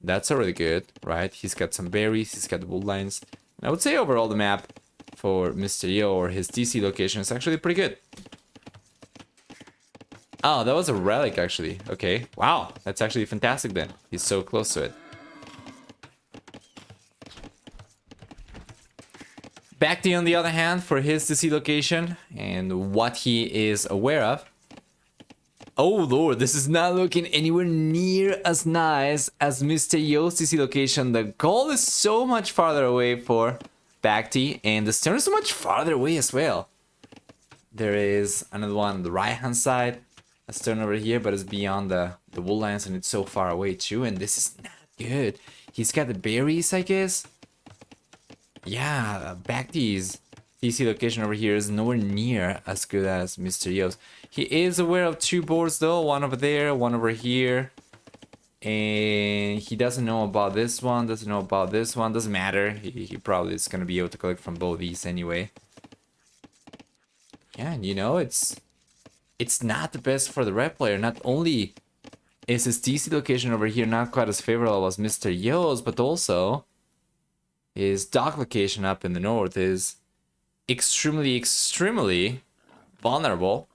That's already good, right? He's got some berries, he's got the wood lines. And I would say overall the map for Mr. Yo or his TC location is actually pretty good. Oh, that was a relic actually. Okay, wow, that's actually fantastic then. He's so close to it. BacT on the other hand, for his TC location and what he is aware of. Oh lord, this is not looking anywhere near as nice as Mr. Yo's TC location. The goal is so much farther away for BacT, and the stone is so much farther away as well. There is another one on the right hand side, a stone over here, but it's beyond the wool lines and it's so far away too, and this is not good. He's got the berries, I guess. Yeah, BacT's TC location over here is nowhere near as good as Mr. Yo's. He is aware of 2 boards though, one over there, one over here. And he doesn't know about this one, doesn't know about this one, doesn't matter. He probably is going to be able to collect from both these anyway. Yeah, and you know, it's not the best for the red player. Not only is his TC location over here not quite as favorable as Mr. Yo's, but also his dock location up in the north is extremely vulnerable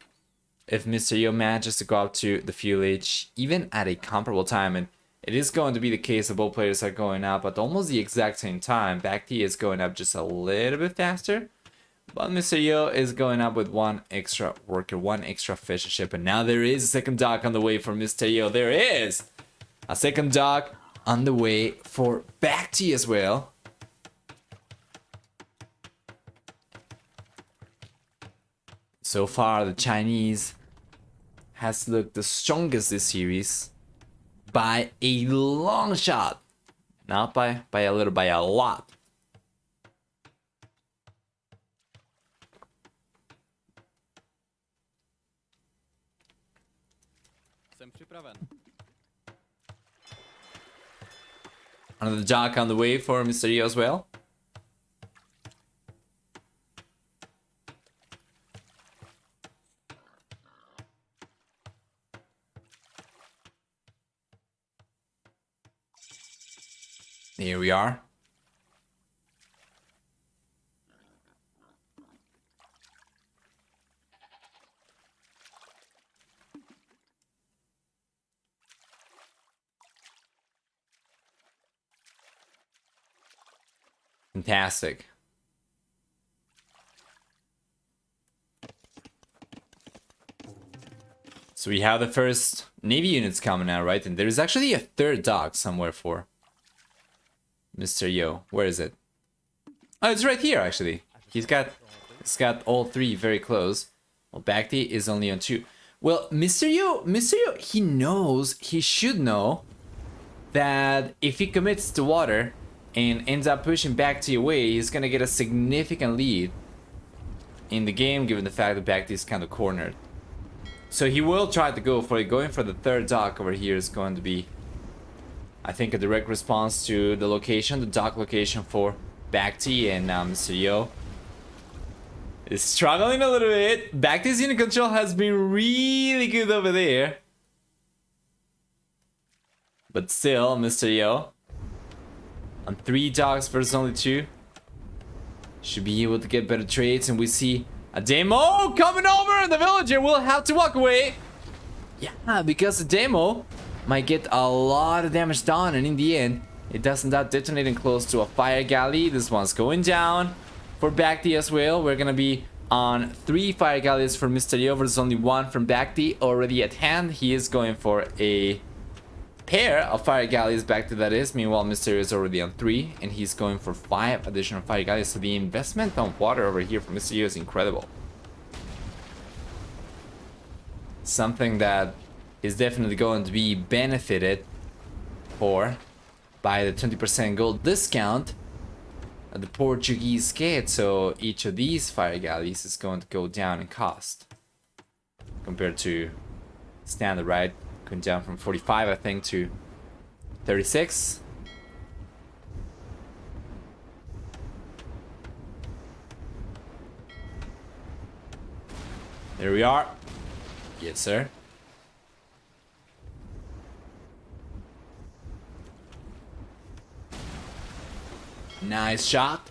if Mr. Yo manages to go up to the fuel age even at a comparable time. And it is going to be the case that both players are going up at almost the exact same time. BacT is going up just a little bit faster, but Mr. Yo is going up with 1 extra worker, 1 extra fisher ship. And now there is a second dock on the way for Mr. Yo. There is a second dock on the way for BacT as well. So far, the Chinese has looked the strongest this series by a long shot. Not by a little, by a lot. Another jock on the way for Mr. Yo as well. Here we are. Fantastic. So we have the first Navy units coming out, right? And there's actually a third dock somewhere for Mr. Yo. Where is it? Oh, it's right here, actually. He's got all three very close. Well, BacT is only on 2. Well, Mr. Yo, he knows, he should know that if he commits to water and ends up pushing BacT away, he's gonna get a significant lead in the game, given the fact that BacT is kind of cornered. So he will try to go for it. Going for the third dock over here is going to be, I think, a direct response to the location, the dock location for BacT, and now Mr. Yo is struggling a little bit. BacT's unit control has been really good over there. But still, Mr. Yo on 3 docks versus only 2 should be able to get better trades, and we see a demo coming over, and the villager will have to walk away. Yeah, because the demo might get a lot of damage done, and in the end, it does end up detonating close to a fire galley. This one's going down for BacT as well. We're gonna be on 3 fire galleys for Mr. Yo versus only 1 from BacT already at hand. He is going for a pair of fire galleys, BacT that is. Meanwhile, Mr. Yo is already on 3, and he's going for 5 additional fire galleys. So the investment on water over here for Mr. Yo is incredible. Something that is definitely going to be benefited for by the 20% gold discount at the Portuguese gate. So each of these fire galleys is going to go down in cost compared to standard, right? Going down from 45, I think, to 36. There we are. Yes, sir. Nice shot.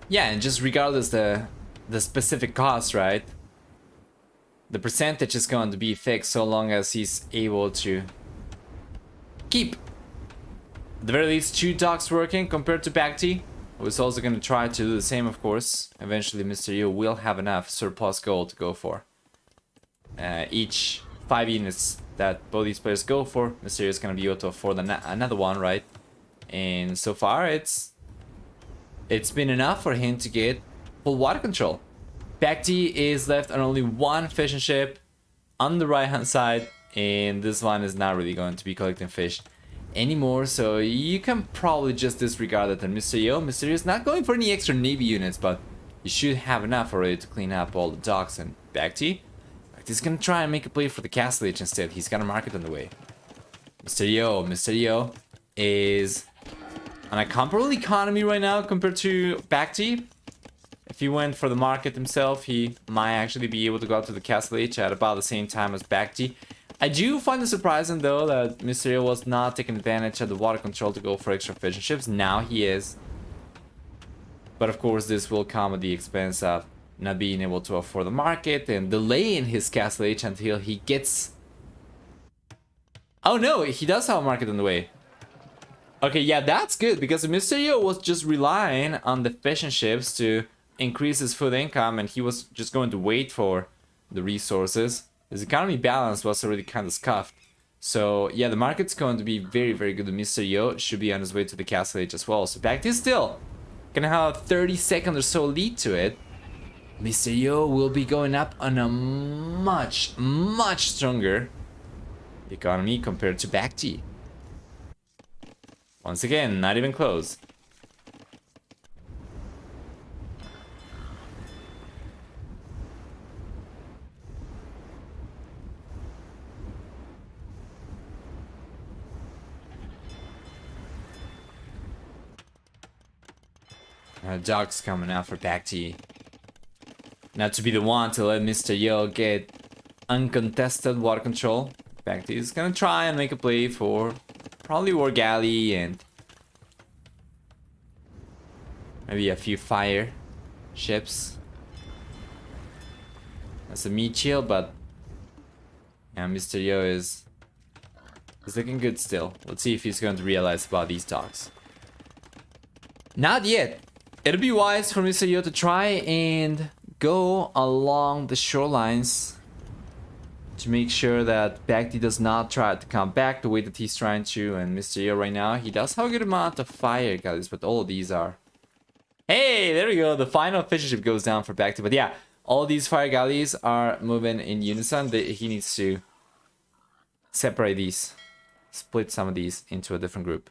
Yeah, and just regardless the specific cost, right? The percentage is going to be fixed so long as he's able to keep at the very least 2 docks working compared to BacT, who's also going to try to do the same, of course. Eventually, Mr. Yo will have enough surplus gold to go for. Each 5 units that both these players go for, Mr. Yo is going to be able to afford another one, right? And so far, it's been enough for him to get full water control. BacT is left on only 1 fishing ship on the right hand side, and this one is not really going to be collecting fish anymore, so you can probably just disregard it. And Mr. Yo is not going for any extra Navy units, but you should have enough already to clean up all the docks. And BacT is gonna try and make a play for the castle age instead. He's got a market on the way. Mr. Yo is on a comparable economy right now compared to BacT. If he went for the market himself, he might actually be able to go up to the castle age at about the same time as BacT. I do find it surprising, though, that Mr. Yo was not taking advantage of the water control to go for extra fishing ships. Now he is. But of course, this will come at the expense of not being able to afford the market and delaying his castle age until he gets... Oh no, he does have a market on the way. Okay, yeah, that's good, because Mr. Yo was just relying on the fishing ships to increase his food income, and he was just going to wait for the resources. His economy balance was already kind of scuffed. So yeah, the market's going to be very, very good. Mr. Yo should be on his way to the Castle Age as well. So BacT is still gonna have a 30-second or so lead to it. Mr. Yo will be going up on a much, much stronger economy compared to BacT. Once again, not even close. Doc's coming out for BacT. Not to be the one to let Mr. Yo get uncontested water control. BacT is gonna try and make a play for probably War Galley and maybe a few fire ships. That's a meat chill, but yeah, Mr. Yo is looking good still. Let's see if he's going to realize about these docks. Not yet. It'll be wise for Mr. Yo to try and go along the shorelines to make sure that BacT does not try to come back the way that he's trying to. And Mr. Yo right now, he does have a good amount of fire galleys, but all of these are... Hey, there we go. The final fisher ship goes down for BacT. But yeah, all these fire galleys are moving in unison. He needs to separate these, split some of these into a different group.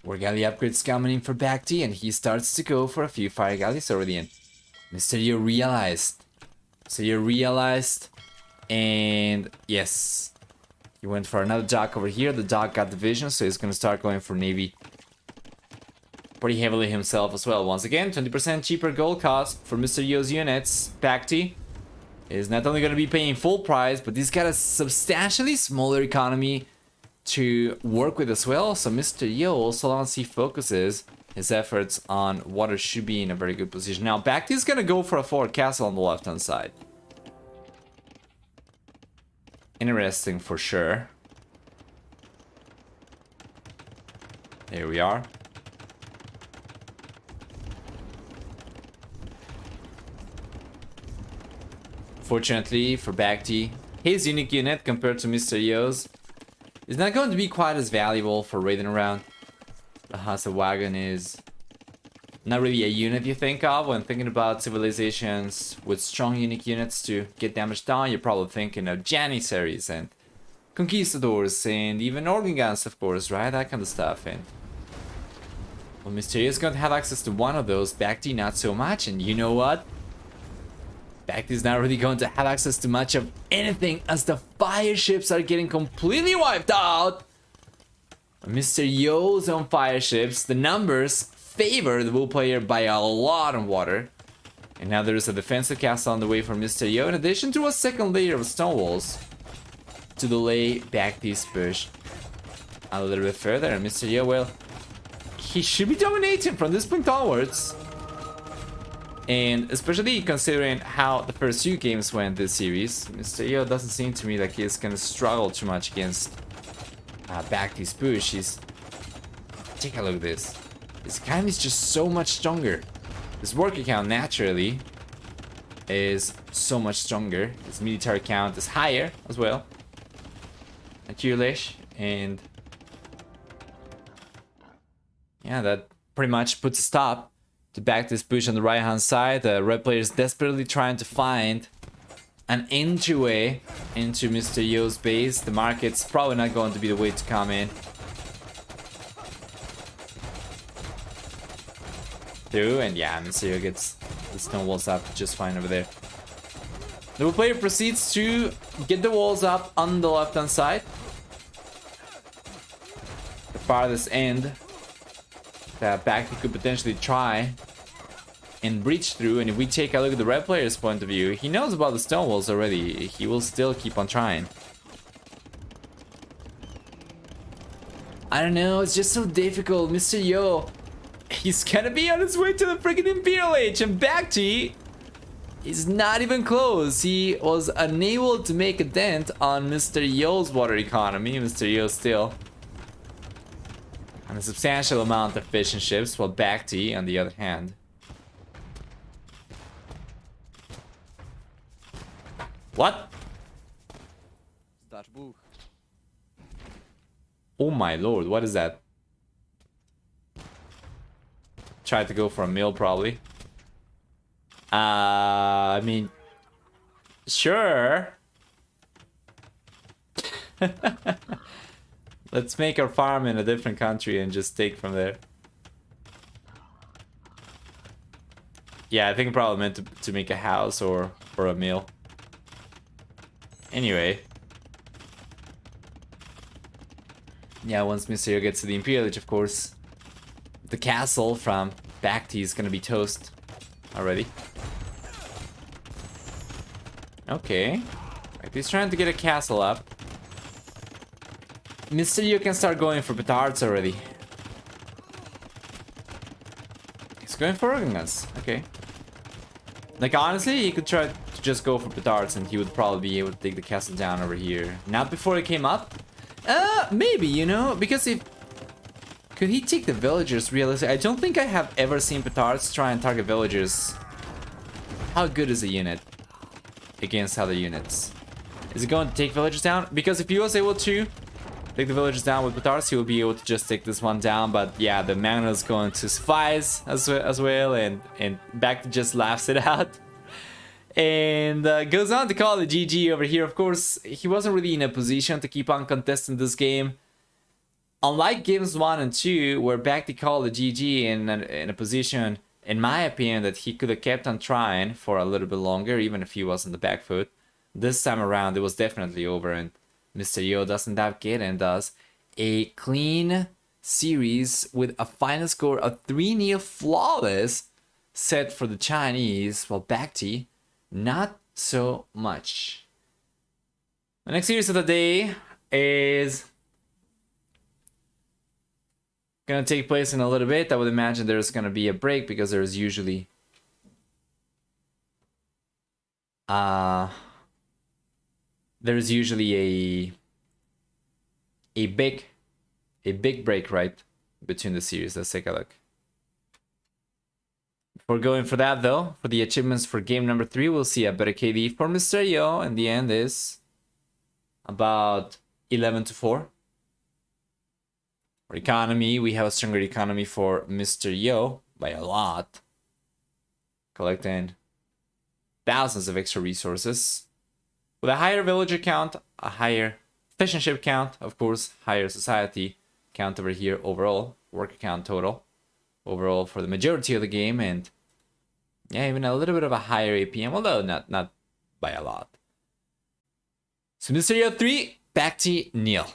War Galley upgrades coming in for BacT, and he starts to go for a few fire galleys already in. Mr. Yo realized. So you realized, and yes, he went for another dock over here. The dock got the vision, so he's gonna start going for Navy pretty heavily himself as well. Once again, 20% cheaper gold cost for Mr. Yo's units. BacT is not only gonna be paying full price, but he's got a substantially smaller economy to work with as well. So Mr. Yo, so long as he focuses his efforts on water, should be in a very good position. Now BacT is gonna go for a forward castle on the left hand side. Interesting for sure. Here we are. Fortunately for BacT, his unique unit compared to Mr. Yo's is not going to be quite as valuable for raiding around. The Hasa Wagon is not really a unit you think of when thinking about civilizations with strong unique units to get damage down. You're probably thinking of Janissaries and Conquistadors and even organ guns, of course, right? That kind of stuff. And well, Mr. Yo is going to have access to one of those. BacT not so much. And you know what? BacT is not really going to have access to much of anything as the fire ships are getting completely wiped out. Mr. Yo's own fire ships, the numbers favor the bull player by a lot of water. And now there's a defensive castle on the way for Mr. Yo, in addition to a second layer of stone walls to delay BacT's push a little bit further. And Mr. Yo, well, he should be dominating from this point onwards. And especially considering how the first few games went this series, Mr. Yo doesn't seem to me like he's gonna struggle too much against BacT's push. Take a look at this. His economy is just so much stronger. His work account naturally is so much stronger. His military count is higher as well. Naturally, and yeah, that pretty much puts a stop to BacT's push on the right hand side. The red player is desperately trying to find an entryway into Mr. Yo's base. The market's probably not going to be the way to come in. Through, and yeah, Mr. Yo gets the stone walls up just fine over there. The red player proceeds to get the walls up on the left hand side. The farthest end that BacT could potentially try and breach through. And if we take a look at the red player's point of view, he knows about the stone walls already. He will still keep on trying. I don't know, it's just so difficult. Mr. Yo, he's gonna be on his way to the freaking Imperial Age, and BacT He's not even close. He was unable to make a dent on Mr. Yo's water economy. Mr. Yo still on a substantial amount of fishing ships, while BacT, on the other hand, what? Oh my lord, what is that? Tried to go for a meal, probably. I mean, sure. Let's make our farm in a different country and just take from there. Yeah, I think I probably meant to make a house or a meal. Anyway. Yeah, once Mr. Yo gets to the Imperial Age, of course, the castle from BacT is gonna be toast already. Okay. Right, he's trying to get a castle up. Mr. Yo can start going for petards already. He's going for organ guns. Okay. Like, honestly, he could try to just go for petards and he would probably be able to take the castle down over here. Not before he came up. Maybe, you know, because if... Could he take the villagers realistically? I don't think I have ever seen petards try and target villagers. How good is a unit against other units? Is it going to take villagers down? Because if he was able to take the villagers down with petards, he will be able to just take this one down. But yeah, the mana is going to suffice as well, and BacT just laughs it out. And goes on to call it GG over here. Of course, he wasn't really in a position to keep on contesting this game. Unlike games 1 and 2, where BacT called it GG in a position, in my opinion, that he could have kept on trying for a little bit longer, even if he was on the back foot. This time around, it was definitely over, and Mr. Yo doesn't have it and does a clean series with a final score of 3-0 flawless set for the Chinese, while BacT, not so much. The next series of the day is gonna take place in a little bit. I would imagine there's gonna be a break because there's usually a big break, right, between the series. Let's take a look. Before going for that, though, for the achievements for game number 3, we'll see a better KD for Mr. Yo, and the end is about 11-4. For economy, we have a stronger economy for Mr. Yo by a lot, collecting thousands of extra resources. With a higher villager count, a higher fishing ship count, of course, higher society count over here overall, worker count total overall for the majority of the game, and yeah, even a little bit of a higher APM, although not by a lot. So Mr. Yo 3, BacT 0.